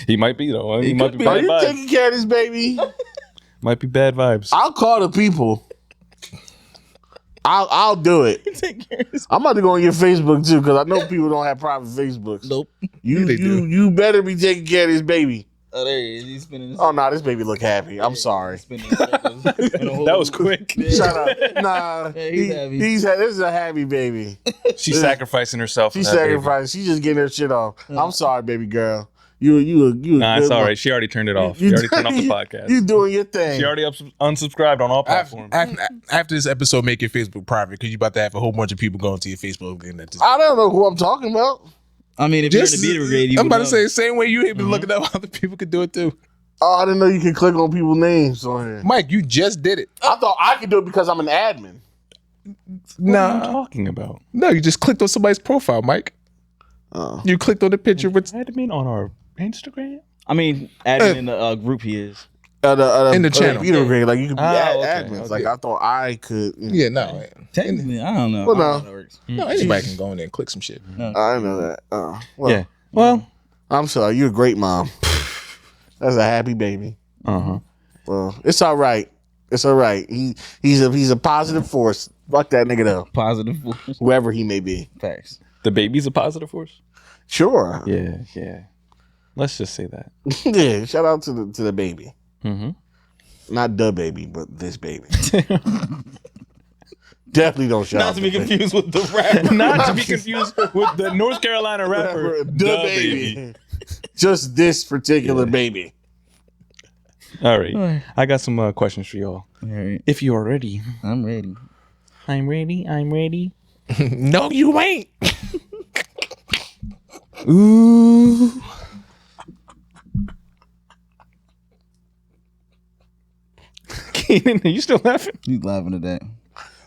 He might be though. He might could be be. Are bad you vibes. taking care of this baby? Might be bad vibes. I'll call the people. I'll do it. Take care of this. I'm about to go on your Facebook too, because I know people don't have private Facebooks. Nope. You better be taking care of this baby. Oh, there he is. He's spinning his Oh no, this baby look happy. I'm sorry. spinning his circles. That was quick. Shut up. Nah, Yeah, he's happy. this is a happy baby. She's sacrificing herself. She for that baby. sacrificed. She just getting her shit off. I'm sorry, baby girl. You. Nah, it's all right. She already turned it off. She already turned off the podcast. You doing your thing. She already unsubscribed on all platforms. After this episode, make your Facebook private because you about to have a whole bunch of people going to your Facebook and that. I don't know who I'm talking about. I mean, if you're in the beta brigade, you I'm would about to know. say the same way you ain't been looking up, other people could do it too. Oh, I didn't know you could click on people's names on here. Mike, you just did it. I thought I could do it because I'm an admin. What are you talking about? No, you just clicked on somebody's profile, Mike. Oh. You clicked on the picture with Admin on our Instagram? I mean, admin in the group he is. In the channel. Beta brigade, like you could be okay, admins. okay. Like I thought I could. yeah, no, Technically, I don't know. Well, I don't know no. how that works. no, anybody can go in there and click some shit. I didn't know that. Well, Yeah. Well. I'm sorry. You're a great mom. That's a happy baby. Well, it's all right. It's all right. He's a positive force. Fuck that nigga though. Positive force. Whoever he may be. Facts. The baby's a positive force? Sure. Yeah. Let's just say that. Yeah. Shout out to the baby. Mm-hmm. Not the baby, but this baby. Definitely don't shout Not out to be the confused with the rapper. Not to be confused with the North Carolina rapper, The baby. Just this particular baby. All right. I got some questions for y'all. All right. If you are ready. I'm ready. I'm ready. No, you ain't. Ooh. Keenan, are you still laughing? You laughing at that?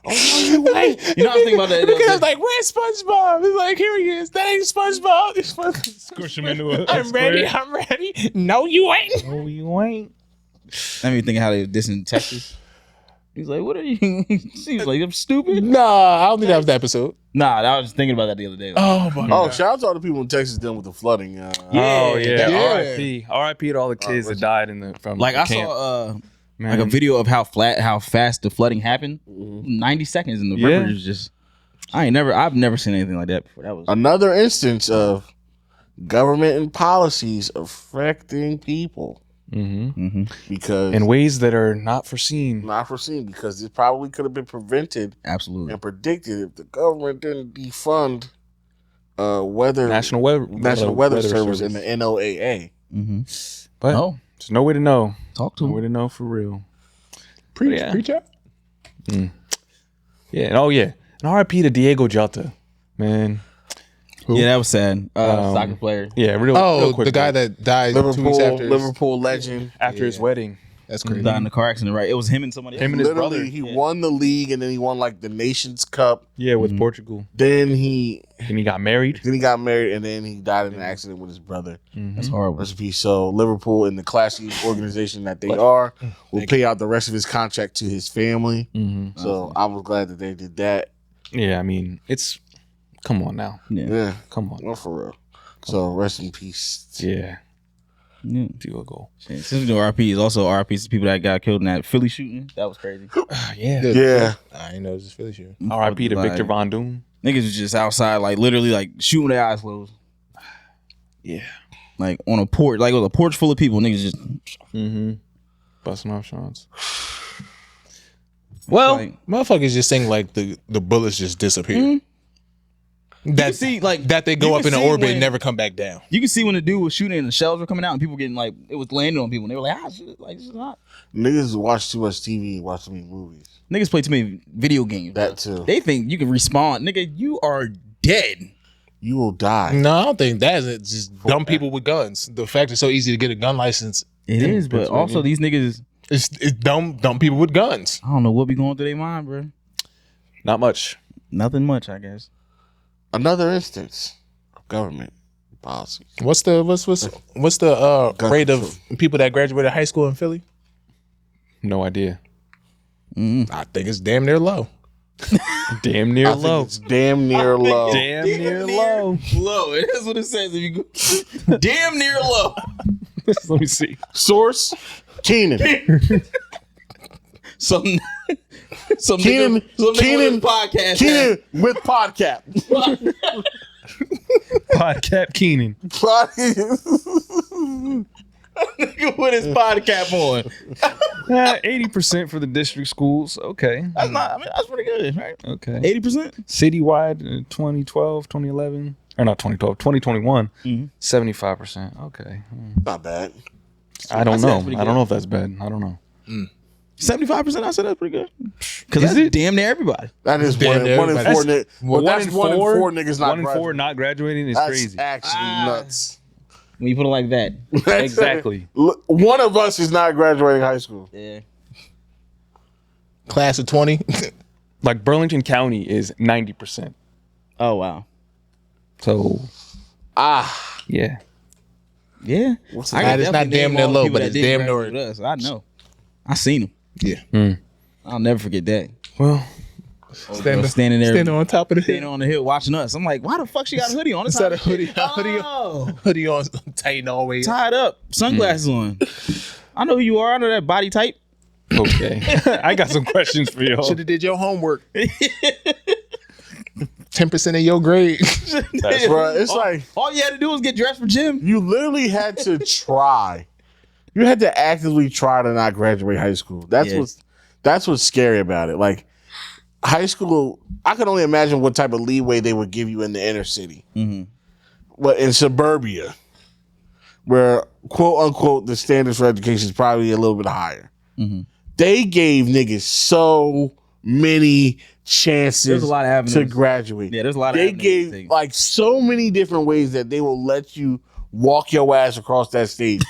Oh, no, you ain't. You know, I was thinking about that. Because I was like, where's SpongeBob? It's like, here he is. That ain't SpongeBob. It's Squish him into a I'm ready. I'm ready. No, you ain't. No, you ain't. I mean, thinking how they were dissing Texas. He's like, what are you? She was like, I'm stupid. Nah, I don't think that was the episode. Nah, I was just thinking about that the other day. Oh, my Oh, shout out to all the people in Texas dealing with the flooding. Oh yeah. Yeah. R.I.P. R.I.P. to all the kids that died in the from Like the I camp. saw Man. like a video of how fast the flooding happened. 90 seconds and the Yeah. river is just. I've never seen anything like that before. That was Another instance of government and policies affecting people because in ways that are not foreseen. not foreseen, because this probably could have been prevented absolutely. and predicted if the government didn't defund weather National Weather Service and the NOAA. But Oh, there's no way to know. talk to No way him. to know for real. Preach, Yeah. preach out. Yeah. And and R.I.P. to Diego Jota. Man. Yeah, that was sad. Soccer player. Yeah, real Oh, quick, the guy bro. that died 2 weeks after. Liverpool legend. after his wedding. That's crazy. Died in the car accident, right? It was him and somebody else. Him and his Literally, brother. he won the league and then he won like the Nations Cup. Yeah, with Portugal. Then he And he got married. got married and then he died in an accident with his brother. That's horrible. Rest in peace. So Liverpool, in the classy organization that they are, will pay out the rest of his contract to his family. So I was glad that they did that. Yeah, I mean, come on now. Yeah, Come on. well, for real. So rest in peace. Yeah. Yeah. Diego. Since we do RPs, also RPs to people that got killed in that Philly shooting. That was crazy. Yeah. Yeah. I ain't know it was Philly shoe. R.I.P. to Like, Victor Von Doom. Niggas was just outside, like literally, like shooting their eyes closed. Yeah. Like on a porch, like with a porch full of people, niggas just busting off shots. Well, like, motherfuckers just think like the bullets just disappear. That see, like that they go you up can in an see orbit and when- never come back down. You can see when the dude was shooting and the shells were coming out and people getting like it was landing on people and they were like, shit, like this is not. Niggas watch too much TV and watch too many movies. Niggas play too many video games. That too. They think you can respawn, nigga. You are dead. You will die. No, I don't think that is it. Just dumb people with guns. The fact it's so easy to get a gun license. It is, but also these niggas. It's dumb people with guns. I don't know what be going through their mind, bro. Not much. Nothing much, I guess. Another instance of government policies. What's the rate of people that graduated high school in Philly? No idea. I think it's damn near low. Damn near I think low. it's damn near low. Damn near low. Low. That's what it says. If you go damn near low. Let me see. Source: Keenan. Some Keenan. nigga podcast. Keenan with Podcap. Podcap Keenan. Nigga with his podcast on. 80% for the district schools. Okay. That's not. I mean, that's pretty good, right? Okay. 80%. Citywide, 2012, 2011. Or not 2012, 2021. 75%. Okay. Not bad. I don't I said know. that's pretty I don't good. know if that's bad. I don't know. 75%. I said that's pretty good. Because that's damn near everybody. That is Damn, one in everybody. four niggas. Well, that's one in four niggas not One in four graduating. not graduating is That's crazy. actually nuts. When you put it like that. Exactly. Look, one of us is not graduating high school. Yeah. Class of 20. Like Burlington County is 90%. Oh wow. So yeah. Yeah. that? It's not damn near low, but it's damn near. Us. I know. I seen him. Yeah. I'll never forget that. Well, Standing there, Standing on top of the standing hill. on the hill watching us. I'm like, why the fuck she got a hoodie on? It's Instead hot of as shit. hoodie on, tighten all the way. Tied up, sunglasses on. I know who you are. I know that body type. okay. I got some questions for y'all. Should have did your homework. 10% of your grade. That's right. It's like All you had to do was get dressed for gym. you literally had to try. You had to actively try to not graduate high school. That's what's scary about it. Like high school, I can only imagine what type of leeway they would give you in the inner city. But in suburbia, where quote unquote the standards for education is probably a little bit higher, they gave niggas so many chances There's a lot of avenues to graduate. Yeah, there's a lot of They avenues to gave take. like so many different ways that they will let you walk your ass across that stage.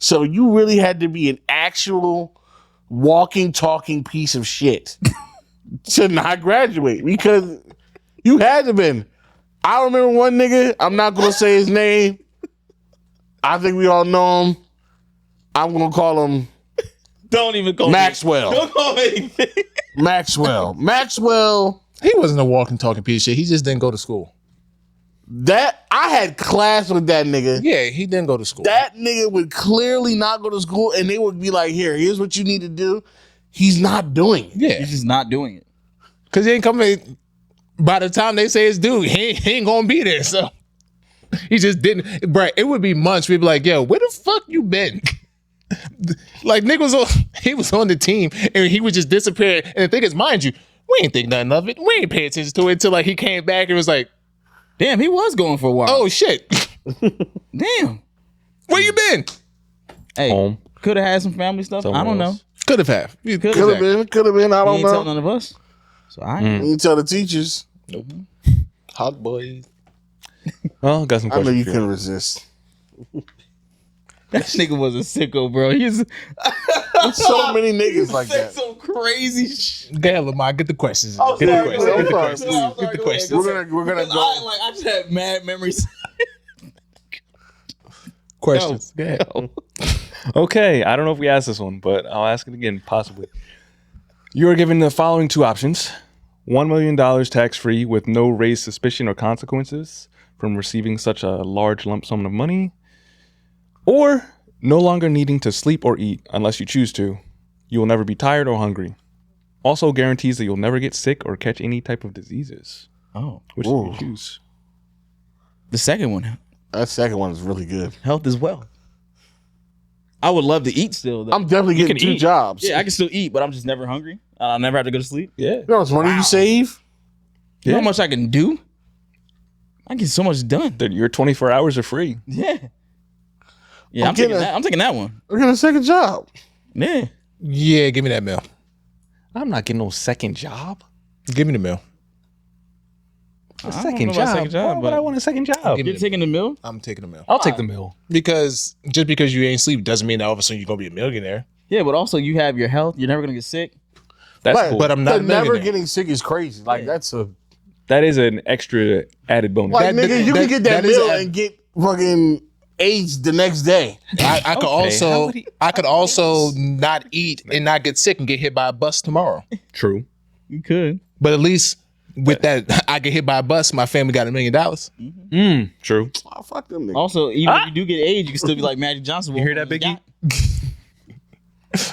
So you really had to be an actual walking, talking piece of shit to not graduate because you had to been. I remember one nigga, I'm not going to say his name. I think we all know him. I'm going to call him Don't even call Maxwell. Me. Don't call me anything. Maxwell. He wasn't a walking, talking piece of shit. He just didn't go to school. That I had class with that nigga. Yeah, he didn't go to school. That nigga would clearly not go to school and they would be like, here's what you need to do. He's not doing it. Yeah, He's just not doing it. because he ain't coming. By the time they say it's due, he ain't gonna be there. So he just didn't. Right? It would be months. We'd be like, "Yo, where the fuck you been?" Like nigga he was on the team and he would just disappear. And the thing is, mind you, we ain't think nothing of it. We ain't pay attention to it until like he came back and was like, Damn, he was going for a while. "Oh shit, Damn. where you been?" Hey, Home. could have had some family stuff. Somewhere I don't know. else. Could have had. Could have been. I He don't ain't tell know. none of us. So I You can tell the teachers. Hot boys. Well, got some I know questions. you for couldn't resist. that nigga was a sicko, bro. He's So many niggas like said that. some crazy shit. Go ahead, Lamar. Get the questions. I'm Get the sorry, questions. bro. Get the I'm questions. sorry. Get the Go questions. ahead. We're gonna go. I just had mad memories. Questions. Go ahead. Okay, I don't know if we asked this one, but I'll ask it again, possibly. You are given the following two options: $1 million tax-free with no raised suspicion or consequences from receiving such a large lump sum of money, or no longer needing to sleep or eat unless you choose to. You will never be tired or hungry. Also guarantees that you'll never get sick or catch any type of diseases. Oh, Which do you choose? the second one. That second one is really good. Health is wealth. I would love to eat still, though. I'm definitely getting 2 jobs. Yeah, I can still eat, but I'm just never hungry. I'll never have to go to sleep. Yeah. You know how much money you save? You know how much I can do? I get so much done. Then your 24 hours are free. Yeah. Yeah, I'm taking that one. We're getting a second job. Yeah. Yeah, give me that meal. I'm not getting no second job. Give me the meal. A second job. Why would I want a second job? You're taking the meal? I'm taking the meal. I'll take the meal. Because just because you ain't sleep doesn't mean that all of a sudden you're gonna be a millionaire. Yeah, but also you have your health. You're never gonna get sick. That's But- cool. But I'm not a never millionaire. getting sick is crazy. Like That is an extra added bonus. like That- nigga, you that- can get that that is meal a- and get fucking AIDS the next day. I could Okay, how would he- I could also not eat and not get sick and get hit by a bus tomorrow. True. You could. But at least with that, I get hit by a bus, my family got $1 million. True. Oh, fuck them niggas. Also, even if you do get AIDS, you can still be like Magic Johnson. You hear that, Biggie?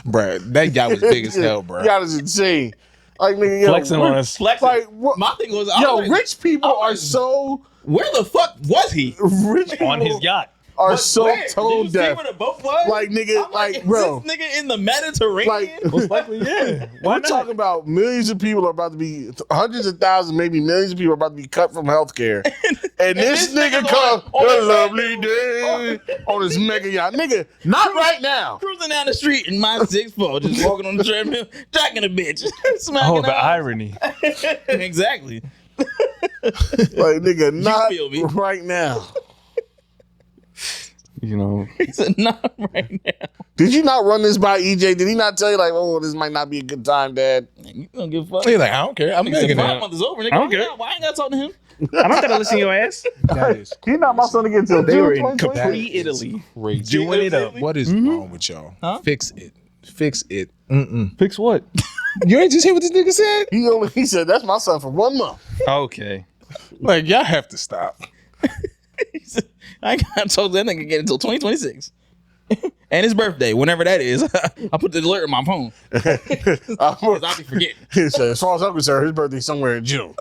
Bruh, that guy was big as hell, bruh. Y'all is insane. Like nigga, yo, Flexing on us. Flexing. Like what? My thing was, Rich people are so where the fuck was he? rich people On his yacht. are so Where? Did you tone see deaf. where the boat was? Like nigga, I'm like is bro. this nigga in the Mediterranean? Like Yeah. we're talking about millions of people are about to be hundreds of thousands, maybe millions of people are about to be cut from healthcare. And this nigga come on a lovely day on his mega yacht. Nigga, not right now. Cruising down the street in my 6'4", just walking on the treadmill, jacking a bitch, smacking Oh, the her. irony. Exactly. Like nigga, not feel me? right now. You know, He said, not right now. Did you not run this by EJ? Did he not tell you like, oh, this might not be a good time, Dad? You don't give a fuck. He's like, I don't care. I'm Nigga said, making 5 it. months is over, nigga. I don't care. Why I ain't gotta talk to him? I don't gotta listen to your ass. That is He not my son to get to They were in 2020. Capri, Italy, crazy. doing it up. What is wrong with y'all? Huh? Fix it. Fix what? You ain't just hear what this nigga said? He said, that's my son for 1 month. Okay. Like, y'all have to stop. He said, I ain't gotta talk to that nigga again until 2026. And his birthday, whenever that is. I put the alert on my phone. Because I'll be forgetting. He said, as far as I'm concerned, his birthday's somewhere in June.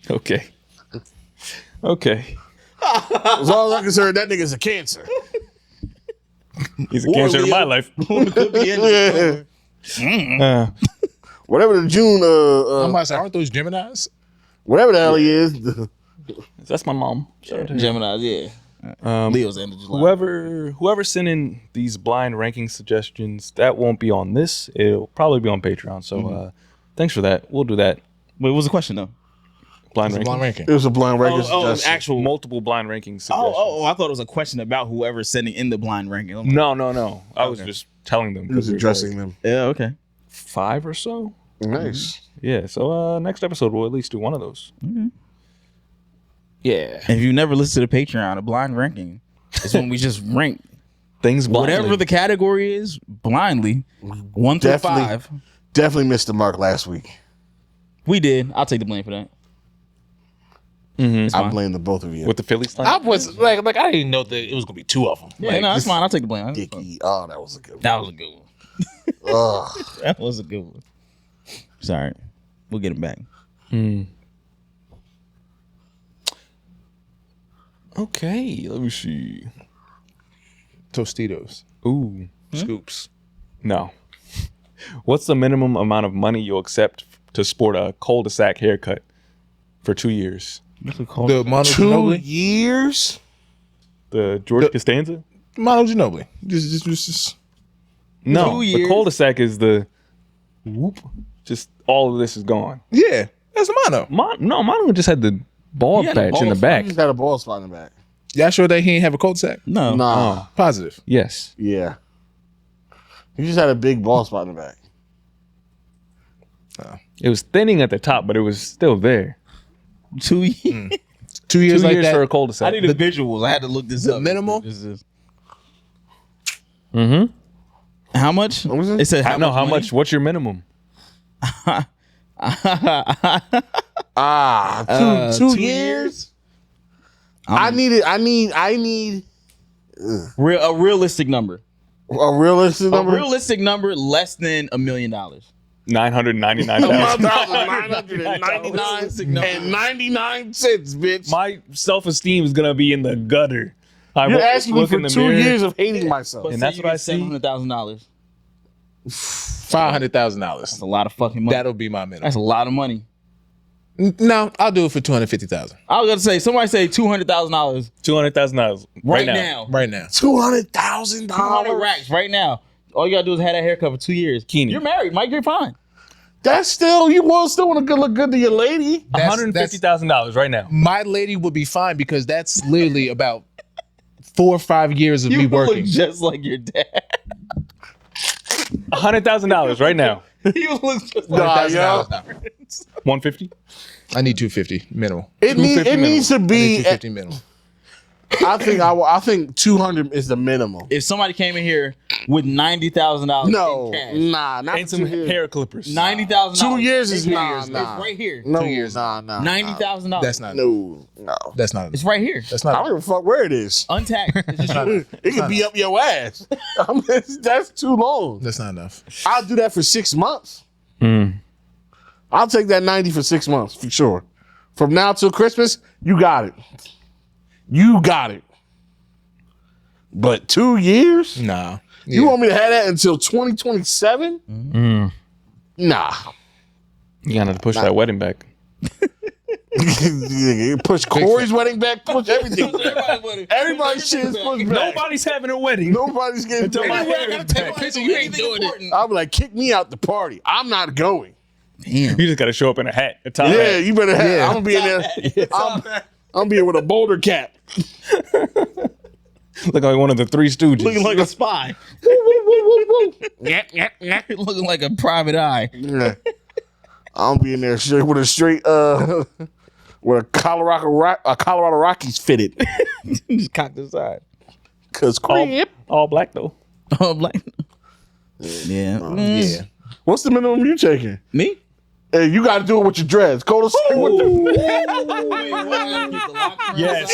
Okay. Okay. As far as I'm concerned, that nigga's a cancer. He's a cancer in my life. Could be in Whatever the June, I'm about to say, aren't those Geminis? whatever the hell he is. That's my mom. Gemini, yeah. Leo's end of July. Whoever sent in these blind ranking suggestions, that won't be on this. It'll probably be on Patreon. So thanks for that. We'll do that. Wait, what was the question though? Blind It's a ranking. blind ranking. It was a blind record. Actual. Multiple blind ranking suggestions. I thought it was a question about whoever's sending in the blind ranking. I'm like, No. I was just telling them. He was there's addressing like them. yeah, okay. 5 or so. Nice. Yeah. So next episode we'll at least do one of those. Yeah. And if you never listened to Patreon, a blind ranking is when we just rank Things blindly. whatever the category is blindly, 1 through 5. Definitely missed the mark last week. We did. I'll take the blame for that. I blame the both of you. with the Phillies line. I was like I didn't know that it was gonna be 2 of them. Yeah, Like, no, that's fine. I'll take the blame. Dicky. Oh, that was a good one. That was a good one. Ugh. That was a good one. Sorry. We'll get him back. Okay, let me see. Tostitos. Ooh, Scoops. no. What's the minimum amount of money you'll accept to sport a cul-de-sac haircut for 2 years? The Mono 2 Ginobili. years? The George Costanza? Mono Ginobili. Just. No, 2 the years? cul-de-sac is the whoop. Just all of this is gone. Yeah, that's a Mono. Mono just had the bald He had a patch in the bald back. He's got a ball spot in the back. Y'all sure that he ain't have a cul-de-sac? No. Nah. Positive. Yes. Yeah. He just had a big ball spot in the back. It was thinning at the top, but it was still there. 2 years. 2 years 2 like years that. for a cul-de-sac. I need the visuals. I had to look this up. minimal? This is Mm-hmm. how much? What was it? It said how How much? much? What's your minimum? Two years? I need A realistic number. a realistic number. A realistic number less than $1 million. $1,999.99, bitch. My self-esteem is gonna be in the gutter. You're asking me for 2 years of hating myself, and that's what I see. $700,000. $500,000. That's a lot of fucking money. That'll be my minimum. That's a lot of money. No, I'll do it for $250,000. I was gonna say somebody say $200,000 $200,000 right now. Right now. $200,000. 200 racks right now. All you gotta do is have that haircut for 2 years. Keenan. You're married, Mike. You're fine. That's still still want to look good to your lady. $150,000 right now. My lady would be fine because that's literally about 4 or 5 years of me You look working. just like your dad. $100,000 right now. He looks just like $150. I need $250 minimum. It needs to be. $250 minimum. I think 200 is the minimum. If somebody came in here with $90,000 No, in cash, not And some 2 years. hair clippers. $90,000. 2 years is in nah. cash. It's right here. No, 2 years. nah. $90,000. That's not. No. That's not. It's right here. That's I not. don't give a fuck where it is. Untaxed. It's just It could be up your ass. That's too long. That's not enough. I'll do that for 6 months. I'll take that 90 for 6 months for sure. From now till Christmas, you got it. You got it. But 2 years? Nah. You want me to have that until 2027? Nah. You gotta push that wedding back. Push Corey's wedding back, push everything. Everybody's shit is pushed back. Nobody's having a wedding. Nobody's getting paid. you ain't doing it. I'm like, kick me out the party. I'm not going. Damn. You just gotta show up in a hat. A top Yeah, hat. you better have. I'm gonna be in there. I'm being with a boulder cap. Look like one of the Three Stooges. Looking like a spy. Looking like a private eye. Yeah. I'm being there straight with a straight with a Colorado Rockies fitted. Just cocked aside. Cause crap. All black though. Oh, black. Yeah. Yeah. What's the minimum you taking? Me? Hey, you got to do it with your dreads. Go to sleep with the. Yes.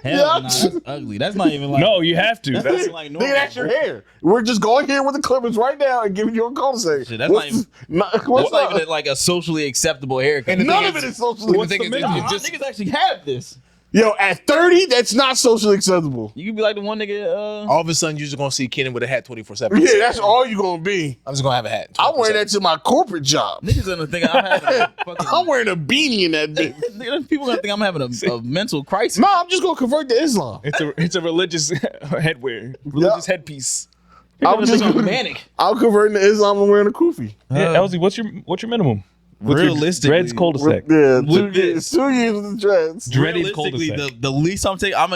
Hell, nah, that's ugly. That's not even like. No, you have to. That's not even like normal. Nigga, that's your hair. We're just going here with the clippers right now and giving you a cul-de-sac. Shit, that's not even. What's That's not up? even like a socially acceptable haircut. None of it is socially What's the acceptable. minimum? Niggas actually have this. Yo, at 30, that's not socially acceptable. You could be like the one nigga. All of a sudden, you're just gonna see Kenan with a hat 24/7. Yeah, that's all you gonna be. I'm just gonna have a hat. I'm wearing that to my corporate job. Niggas gonna think I'm having a fucking. I'm wearing a beanie in that bitch. People gonna think I'm having a mental crisis. No, I'm just gonna convert to Islam. It's a religious headwear, religious headpiece. I'm just gonna manic. I'm converting to Islam and wearing a kufi. Yeah, Elsie, what's your minimum? With your Realistically, dreads cul-de-sac. Yeah, With this. 2 years with the dreads. Dreaded realistically, cul-de-sac. the least I'm taking, I'm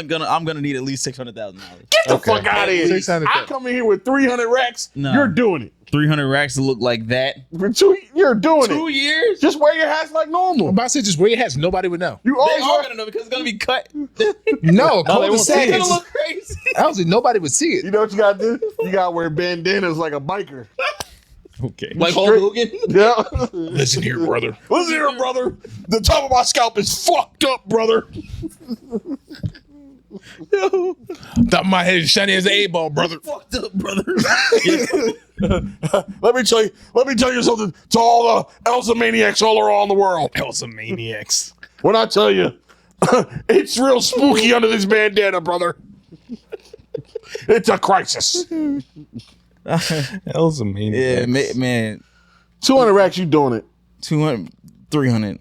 gonna need at least $600,000. Get the fuck out of here. 600. I come in here with 300 racks. No. You're doing it. 300 racks to look like that. For 2 you're doing 2 it. years? Just wear your hats like I'm normal. about to say, just wear your hats. Nobody would know. You They always are wear. gonna know because it's gonna be cut. No, they won't see cul-de-sac. it. It's gonna look crazy. Honestly, nobody would see it. You know what you gotta do? You gotta wear bandanas like a biker. Okay. Like Hulk Hogan. Yeah. Listen here, brother. Listen here, brother. The top of my scalp is fucked up, brother. Top of my head is shiny as an A-ball, brother. Fucked up, brother. Let me tell you something to all the Elsa maniacs all around the world. Elsa maniacs. When I tell you, it's real spooky under this bandana, brother. It's a crisis. Elsa maniacs. Yeah, man. 200 racks, you doing it. 200, 300.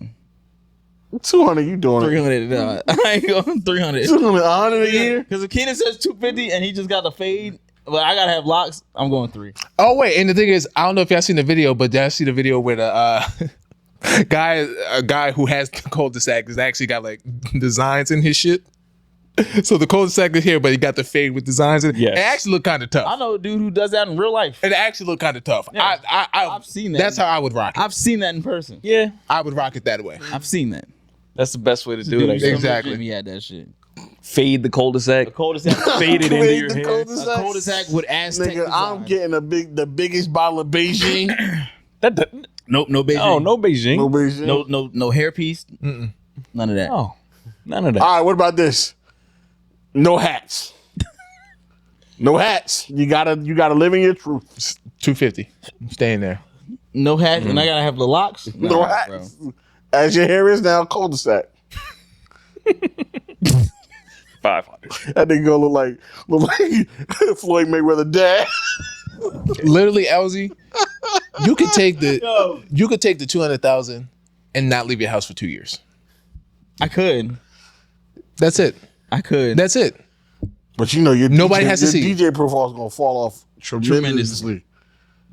200, you doing it. 300. I ain't going 300. 200, 100 a year. Because if Keenan says 250 and he just got the fade, but I gotta have locks, I'm going 3. Oh wait, and the thing is, I don't know if y'all seen the video, but did I see the video with a guy who has the cul-de-sac has actually got like designs in his shit. So the cul-de-sac is here, but he got the fade with designs in it. Yes. It actually looked kind of tough. I know a dude who does that in real life. It actually looked kind of tough. Yeah. I've seen that. That's how I would rock it. I've seen that in person. Yeah. I would rock it that way. I've seen that. That's the best way to do it. I guess. Exactly. He had that shit. Fade the cul-de-sac. A cul-de-sac. Fade it into your The hair. cul-de-sac. A cul-de-sac with Aztec Nigga, I'm design. getting the biggest bottle of Beijing. Nope, no Beijing. Oh, no Beijing. No Beijing. No hairpiece. None of that. Oh, none of that. All right, what about this? No hats. No hats. You gotta live in your truth. 250. I'm staying there. No hat, and I gotta have the locks. No hats. As your hair is now, cul-de-sac. 500. That nigga gonna look like Floyd Mayweather dad. Literally, LZ, you could take the 200,000 and not leave your house for 2 years. I could. That's it. I could. That's it. But you know, Nobody has to see. DJ profile is gonna fall off tremendously.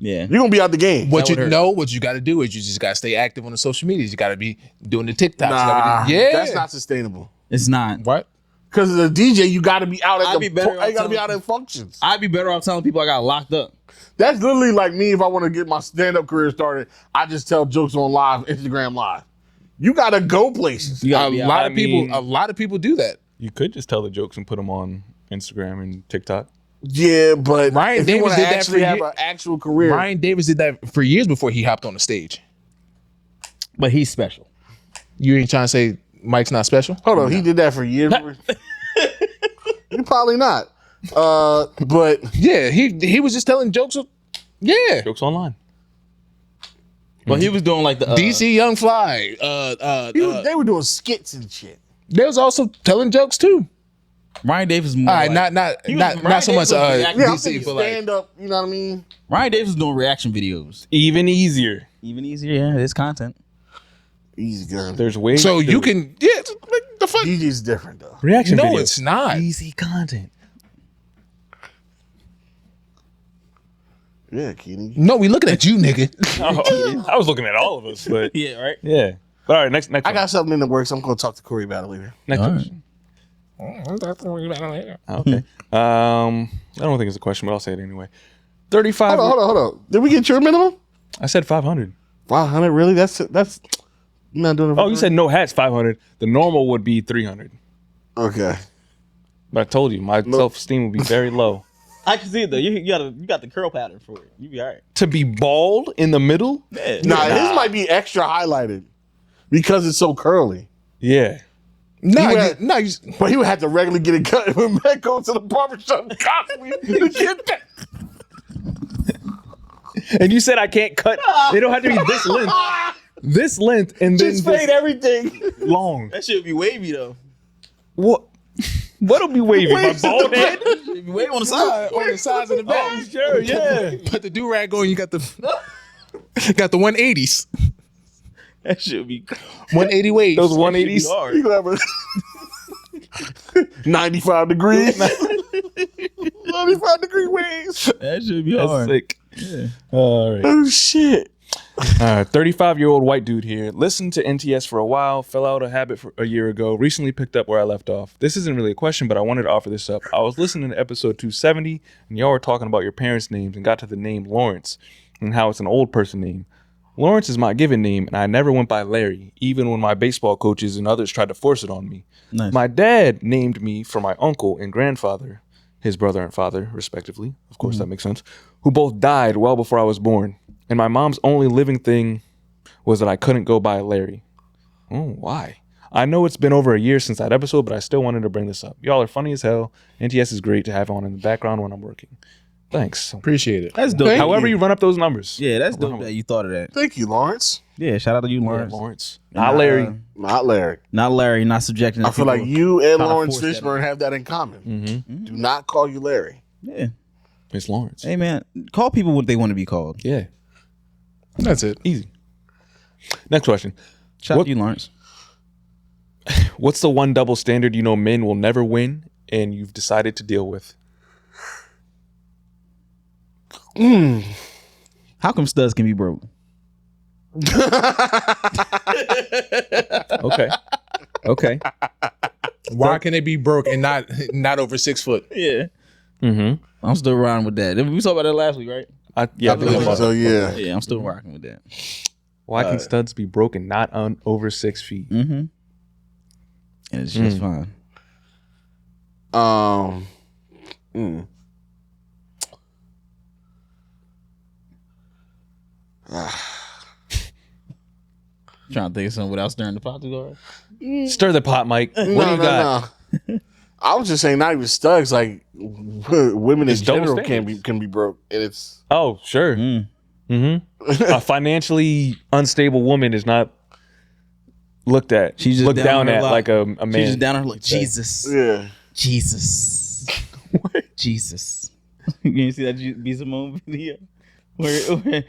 Yeah. You're gonna be out the game. What you got to do is you just got to stay active on the social medias. You got to be doing the TikToks. Nah, Yeah, that's not sustainable. It's not. What? Because as a DJ, you got to be out at You gotta be out at functions. I'd be better off telling people I got locked up. That's literally like me if I want to get my stand-up career started. I just tell jokes on live, Instagram live. You gotta go places. Yeah, A lot of people do that. You could just tell the jokes and put them on Instagram and TikTok. Yeah, but Ryan if Davis you want did to that actually for have an actual career. Ryan Davis did that for years before he hopped on the stage. But he's special. You ain't trying to say Mike's not special? Hold on, he did that for years. He probably not. But Yeah, he was just telling jokes. Yeah, Jokes online. But he was doing like the DC Young Fly. they were doing skits and shit. They was also telling jokes too. Ryan Davis. More All right, like, not Ryan so much Davis was reacting. Yeah, I'm DC, thinking but like stand up. You know what I mean? Ryan Davis was doing reaction videos. Even easier. Even easier. Yeah, it's content. Easy gun. There's ways. so to you do it. can the fuck. DJ's different though. reaction No, videos. it's not. Easy content. Yeah, Kenny. No, we looking at you, nigga. I was looking at all of us, but Yeah, right. yeah. But all right, next. I one. got something in the works. I'm gonna talk to Corey about it later. Next All question. Okay. I don't think it's a question, but I'll say it anyway. 35. Hold on. Did we get your minimum? I said 500. 500? Really? That's. You're not doing it. Oh, you said no hats 500. The normal would be 300. Okay. But I told you my self-esteem would be very low. I can see it though. You got the curl pattern for it. You be all right. To be bald in the middle? Nah, his might be extra highlighted because it's so curly. Yeah. But he would have to regularly get it cut when Matt goes to the barbershop constantly to get that. And you said I can't cut. They don't have to be this length. This length and then Just fade everything. long. That should be wavy though. What? What'll be wavy? My bald head? Should be wavy on the side. On the sides and the back. Oh, sure, yeah. Put the do rag on. You got the 180s. That should be 180 waves. Those 180s. hard. You gonna have 95 degrees. 95 degree waves. That should be That's hard. sick. All right. Oh shit. 35-year-old white dude here. Listened to NTS for a while, fell out of habit for a year ago, recently picked up where I left off. This isn't really a question, but I wanted to offer this up. I was listening to episode 270, and y'all were talking about your parents' names and got to the name Lawrence and how it's an old person name. Lawrence is my given name, and I never went by Larry, even when my baseball coaches and others tried to force it on me. Nice. My dad named me for my uncle and grandfather, his brother and father, respectively. Of course, that makes sense. Who both died well before I was born. And my mom's only living thing was that I couldn't go by Larry. Oh, why? I know it's been over a year since that episode, but I still wanted to bring this up. Y'all are funny as hell. NTS is great to have on in the background when I'm working. Thanks. Appreciate it. That's dope. However you run up those numbers. Yeah, that's dope that you thought of that. Thank you, Lawrence. Yeah, shout out to you, Lawrence. Lawrence. Not Larry. Not Larry. Not Larry, not subjecting. I feel like you and Lawrence force that Fishburne have that in common. Do not call you Larry. Yeah. It's Lawrence. Hey man, call people what they want to be called. Yeah. That's it. Easy. Next question. Shout out to you, Lawrence. What's the one double standard you know men will never win and you've decided to deal with? How come studs can be broke? Okay. Why can it be broke and not over 6 foot? Yeah. Mm-hmm. I'm still riding with that. We talked about that last week, right? I think So yeah. Yeah, I'm still rocking with that. why can studs be broken not on over 6 feet? Mm-hmm. And it's just fine. Trying to think of something without stirring the pot too hard. Stir the pot, Mike. What do you got? No. I was just saying, not even studs. Like women in It's double general standards. can be broke, and it's Oh, sure. Mm-hmm. a financially unstable woman is not looked at. She's just looked down at like a man. She's just down on her like Jesus. Yeah. Jesus. Jesus. You didn't see that B. Simone video? Where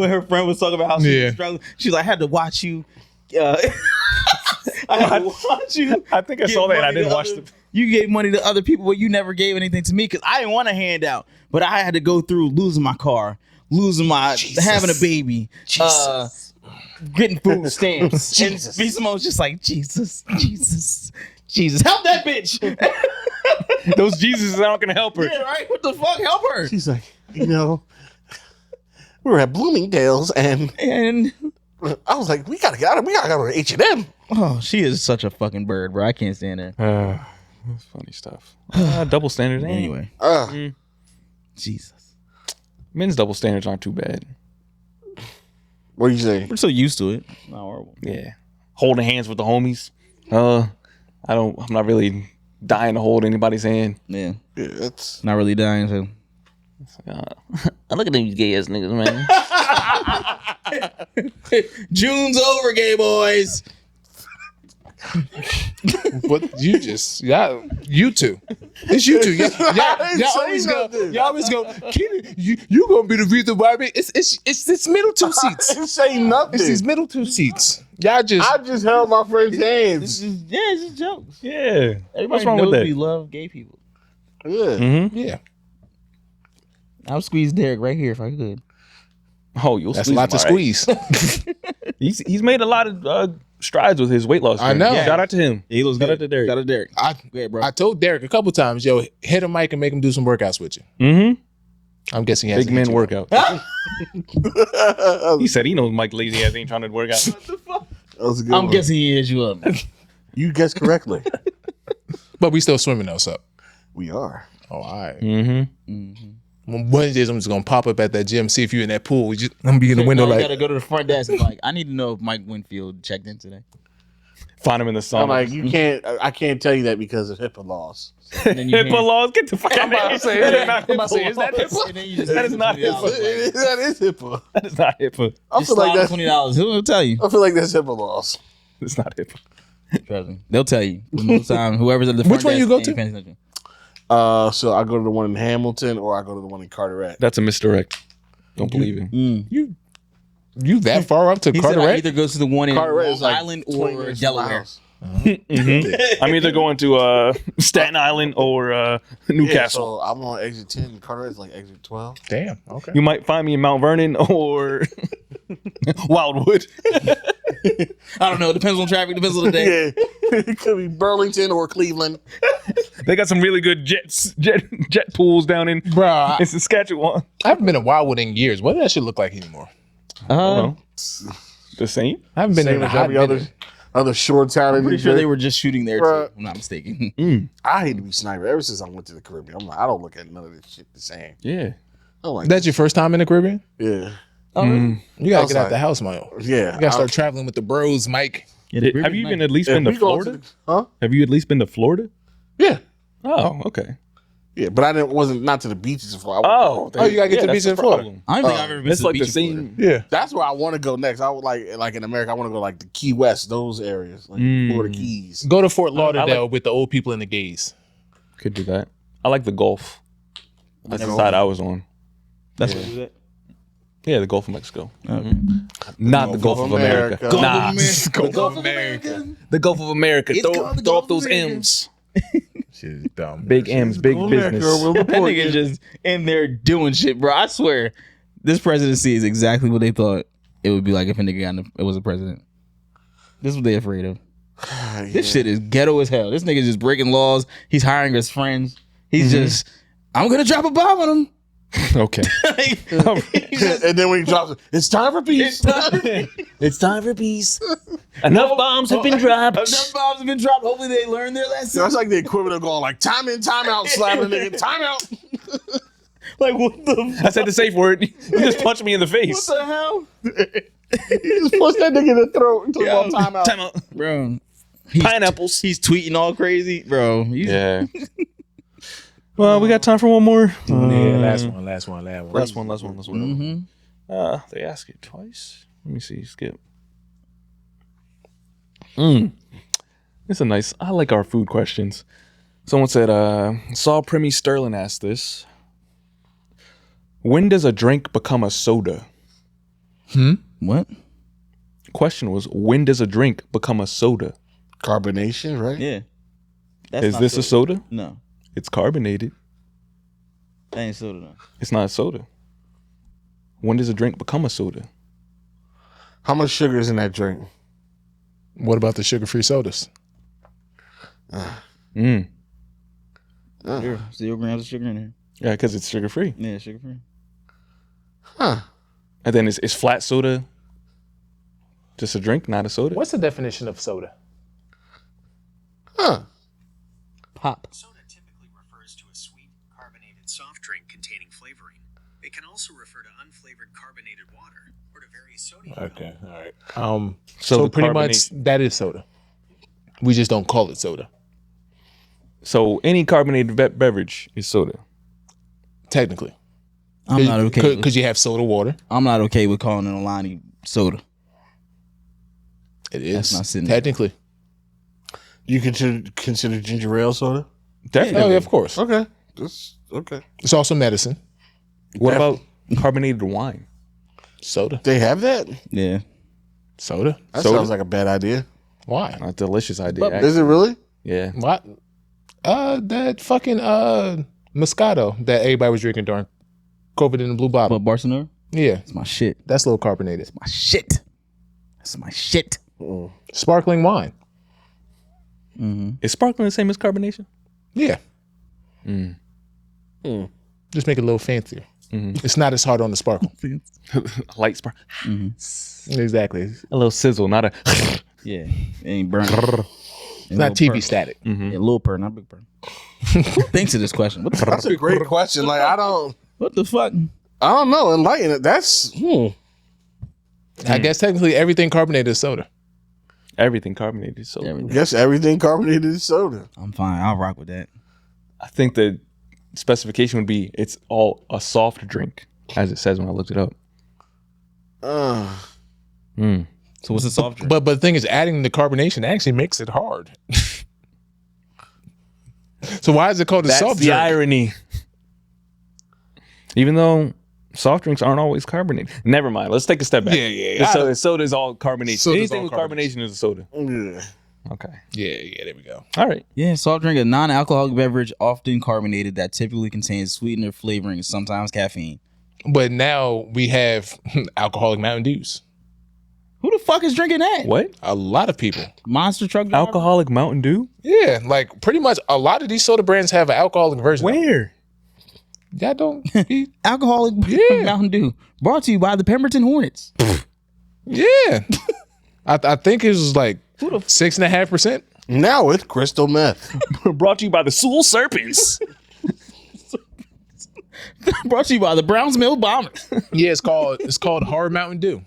her friend was talking about how she was struggling. She's like, I had to watch you. I had to watch you. I think I saw that and I didn't watch it. You gave money to other people, but you never gave anything to me because I didn't want a handout. But I had to go through losing my car, having a baby, getting food stamps. And B. Simone's just like, Jesus, help that bitch. Those Jesuses aren't gonna help her. Yeah, right? What the fuck? Help her. She's like, we were at Bloomingdale's and I was like, we gotta go to H&M. Oh, she is such a fucking bird, bro. I can't stand her. That's funny stuff. Double standards. Anyway. Jesus. Men's double standards aren't too bad. What are you saying? We're so used to it. Not horrible. Yeah. Holding hands with the homies. I'm not really dying to hold anybody's hand. Yeah. Yeah, that's Not really dying to. I look at these gay ass niggas, man. June's over, gay boys. But you two. It's you two. Y'all always go. Keenan, you gonna be the reason why? It's middle two seats. I didn't say nothing. It's these middle two seats. I just held my friend's hands. It's just jokes. Yeah. Everybody What's wrong knows with that? we love gay people. Yeah. Yeah, I'll squeeze Derek right here if I could. Oh, you'll that's a squeeze lot to him, all right. squeeze. He's made a lot of strides with his weight loss. I know. Yeah. Shout out to him. He looks Shout good. out to Derek. Shout out to Derek. I told Derek a couple times, yo, hit a mic and make him do some workouts with you. Mm-hmm. I'm guessing he has Big man workout. He said he knows Mike lazy ass ain't trying to work out. That was a good I'm one. guessing he is you up. You guessed correctly. But we still swimming though, so. We are. Oh, all right. Mm-hmm. One day I'm just gonna pop up at that gym, see if you're in that pool. I'm gonna be in the window You like, gotta go to the front desk and like, I need to know if Mike Winfield checked in today. Find him in the sauna. I'm like, I can't tell you that because of HIPAA laws. And then you HIPAA hand- laws, get the fuck out of here. is that HIPAA? and then you just That is not $20 like, That is HIPAA. That is not HIPAA. I just feel like slide that's. $20. He'll tell you. I feel like that's HIPAA laws. It's not HIPAA. Trust me. They'll tell you. Most time, whoever's at the front Which one desk you go ain't to? paying attention. So I go to the one in Hamilton or I go to the one in Carteret. That's a misdirect. Don't believe him. You that far up to He said I Carteret? either goes to the one in Carteret Long is like Island 20 or minutes from my Delaware. house. I'm either going to Staten Island or Newcastle. Yeah, so I'm on exit 10 and Carteret is like exit 12. Damn. Okay. You might find me in Mount Vernon or Wildwood. I don't know. Depends on traffic. Depends on the day. Yeah. It could be Burlington or Cleveland. They got some really good jet pools down in Bro, in Saskatchewan. I haven't been to Wildwood in years. What does that shit look like anymore? The same. I haven't been Same in a as hot every minute. other shore town. I'm pretty sure they were just shooting there Bruh. too. I'm not mistaken. I hate to be sniper. Ever since I went to the Caribbean, I'm like, I don't look at none of this shit the same. Yeah. I'm like, That's your first time in the Caribbean? yeah. You gotta get out Outside. the house, man. Yeah. You gotta start traveling with the bros, Mike. Have you even at least been to we go Florida? huh? Have you at least been to Florida? Yeah. Oh, okay. Yeah, but wasn't not to the beaches before. I went. Oh, you gotta get to the that's beach in the Florida. problem. I don't think I've ever been It's to the like the beach in Florida. same. Yeah. That's where I want to go next. I would like in America. I want to go like the Key West, those areas, like Florida Keys. Go to Fort I Lauderdale like- with the old people and the gays. Could do that. I like the Gulf. That's the side I was on. That's what you do that. Yeah, the Gulf of Mexico. Not the Gulf of America. Gulf of Nah, The Gulf of America. the Gulf of America. It's Throw called the throw Gulf up those of America. M's. Shit is dumb. Big M's, big business. That nigga just in there doing shit, bro. I swear, this presidency is exactly what they thought it would be like if a nigga it was a president. This is what they afraid of. This shit is ghetto as hell. This nigga just breaking laws. He's hiring his friends. He's just, I'm gonna drop a bomb on him. Okay. And then when he drops it, it's time for peace. It's time for peace. Enough bombs have been dropped. Enough bombs have been dropped. Hopefully they learn their lesson. That's like the equivalent of going like time in, time out, slapping a nigga, time out. Like what the I said the safe word. You just punched me in the face. what the hell, He just punched that nigga in the throat until Yo. time out. Time out. bro? Pineapples. He's tweeting all crazy, bro. Yeah. Well, we got time for one more. Yeah, last one. Last one. They ask it twice. Let me see. Skip. It's a nice. I like our food questions. Someone said, Saul Primmy Sterling asked this. When does a drink become a soda? What? Question was, when does a drink become a soda? Carbonation, right? Yeah. Is this a soda? No. It's carbonated. That ain't soda though. It's not a soda. When does a drink become a soda? How much sugar is in that drink? What about the sugar-free sodas? 0 grams of sugar in here. Yeah, because it's sugar free. Yeah, sugar free. Huh. And then is flat soda just a drink, not a soda? What's the definition of soda? Huh. Pop. Soda typically refers to a sweet, carbonated soft drink containing flavoring. It can also refer to unflavored carbonated water or to various sodium. Okay, all right. So So pretty much that is soda. We just don't call it soda. So any carbonated beverage is soda. Technically. I'm not okay. Because you have soda water. I'm not okay with calling an Alani soda. It is. That's not sitting. Technically. You consider ginger ale soda? Definitely. Oh, yeah, of course. Okay. Okay. It's also medicine. What about carbonated wine? Soda. They have that? Yeah. Soda? That Soda? sounds like a bad idea. Why? A delicious idea. Is it really? Yeah. What? That fucking Moscato that everybody was drinking during COVID in the blue bottle. But Barcelona? Yeah. It's my shit. That's a little carbonated. My shit. That's my shit. Sparkling wine. Is sparkling the same as carbonation? Yeah. Just make it a little fancier. It's not as hard on the sparkle. Light spark. Exactly. A little sizzle, not a. Yeah. It ain't burning. It's not TV static. Yeah, little purr, not big purr. Thanks to this question. What the fuck? That's a great question. Like, I don't know. Enlighten it. That's, I guess technically everything carbonated is soda. Everything carbonated. So Everything. guess everything carbonated is soda. I'm fine. I'll rock with that. I think the specification would be it's all a soft drink, as it says when I looked it up. So what's a soft drink? But the thing is, adding the carbonation actually makes it hard. So why is it called a That's soft the drink? irony. Even though soft drinks aren't always carbonated. Never mind. Let's take a step back. Yeah. Soda is all carbonation. Soda's Anything all with carbonation is a soda. Yeah. Okay. Yeah, there we go. All right. Yeah, soft drink, a non-alcoholic beverage, often carbonated, that typically contains sweetener, flavoring, and sometimes caffeine. But now we have alcoholic Mountain Dews. Who the fuck is drinking that? What? A lot of people. Monster truck driver? Alcoholic Mountain Dew? Yeah, like pretty much a lot of these soda brands have an alcoholic version. Where? Y'all don't eat. Alcoholic Mountain Dew. Brought to you by the Pemberton Hornets. Yeah. I think it was like 6.5%. Now with crystal meth. Brought to you by the Sewell Serpents. Brought to you by the Browns Mill Bombers. Yeah, it's called Hard Mountain Dew.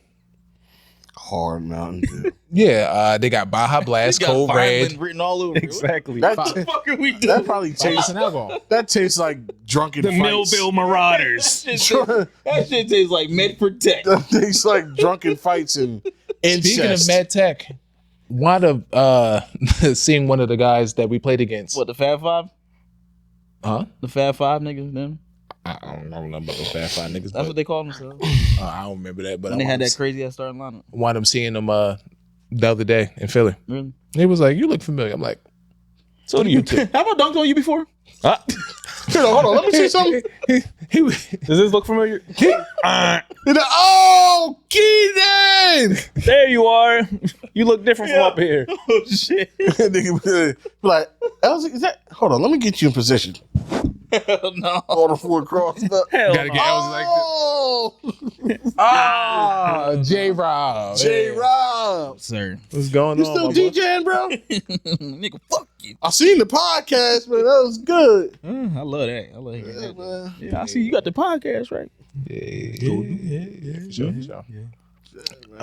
Hard Mountain Dew. Yeah, they got Baja Blast, Cold Red. written all over it. Exactly. That, Fuck are we doing? that probably It's tastes. an alcohol. That tastes like drunken The fights. Millville Marauders. That shit tastes like Medford Tech. That tastes like drunken fights and incest. Speaking of med tech, wound up seeing one of the guys that we played against. What, the Fab Five? Huh? The Fab Five niggas, them? I don't know about those Fat Five niggas. That's what they call themselves. I don't remember that, but And they had that crazy ass starting lineup. wound up seeing them the other day in Philly. Really? He was like, "You look familiar." I'm like, So do you too. Have I dunked on you before? Hold on, let me see something. he Does this look familiar? Oh, Keenan! There you are. You look different from up here. Oh shit. Nigga, like, is that? Hold on, let me get you in position. No. All the four crossed up. gotta get. Oh, J-Rob. J-Rob. Sir. What's going You on? still my boy? DJing, bro? Nigga, fuck you. I seen the podcast, man. That was good. I love that. I love hearing that. Man. Yeah, I see you got the podcast, right? Yeah. Sure.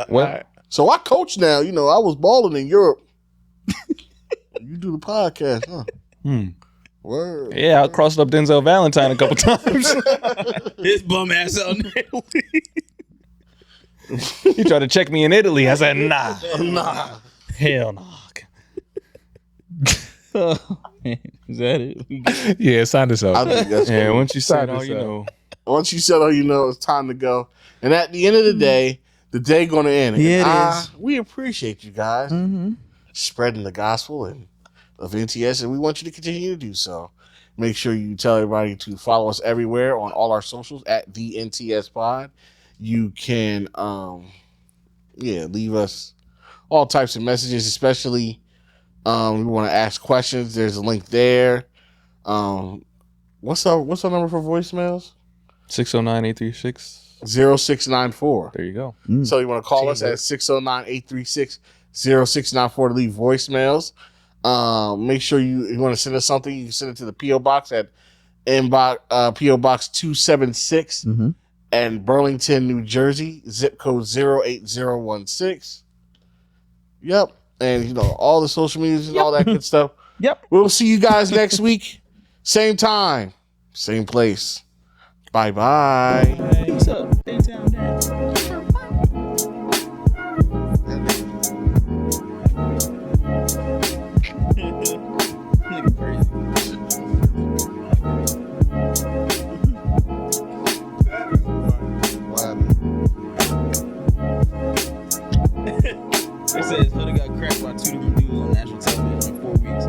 Well, So I coach now. You know, I was balling in Europe. You do the podcast, huh? Word. yeah, I crossed up Denzel Valentine a couple times. His bum ass out there. He tried to check me in Italy. I said, nah. Hell no. Is that it? Yeah, sign this I up. think that's Yeah, cool. once you said Sign all this you up. know. Once you said all you know, it's time to go. And at the end of the day going to end. Yeah, And it is. we appreciate you guys spreading the gospel of NTS, and we want you to continue to do so. Make sure you tell everybody to follow us everywhere on all our socials at the NTS Pod. You can, leave us all types of messages, especially we want to ask questions. There's a link there. What's our number for voicemails? 609-836. 0694. There you go. So you want to call us at 609-836-0694 to leave voicemails. Make sure you want to send us something. You can send it to the P.O. Box at P.O. Box 276 and Burlington, New Jersey, zip code 08016. Yep. And, all the social medias and all that good stuff. Yep. We'll see you guys next week. Same time, same place. Bye-bye. What's up? Daytown Dad. Nigga crazy. They said his hoodie got cracked by 2 different dudes on national television in 4 weeks.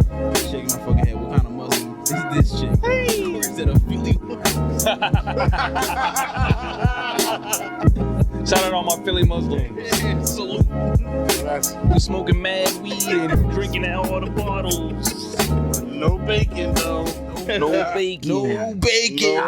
Shaking my fucking head. What kind of Muslim is this chick? Hey! Or is it a Philly? Shout out all my Philly Muslims. Salute. You smoking mad weed and drinking out all the bottles. No bacon, though. No bacon. No bacon.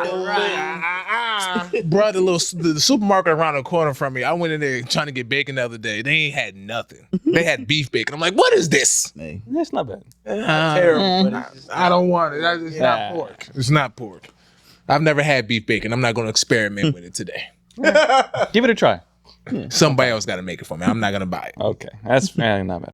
Bro, the supermarket around the corner from me, I went in there trying to get bacon the other day. They ain't had nothing. They had beef bacon. I'm like, what is this? Hey. That's not bad. Terrible. But I don't want it. It's not pork. It's not pork. I've never had beef bacon. I'm not going to experiment with it today. Give it a try. Somebody else got to make it for me. I'm not going to buy it. Okay. That's not bad.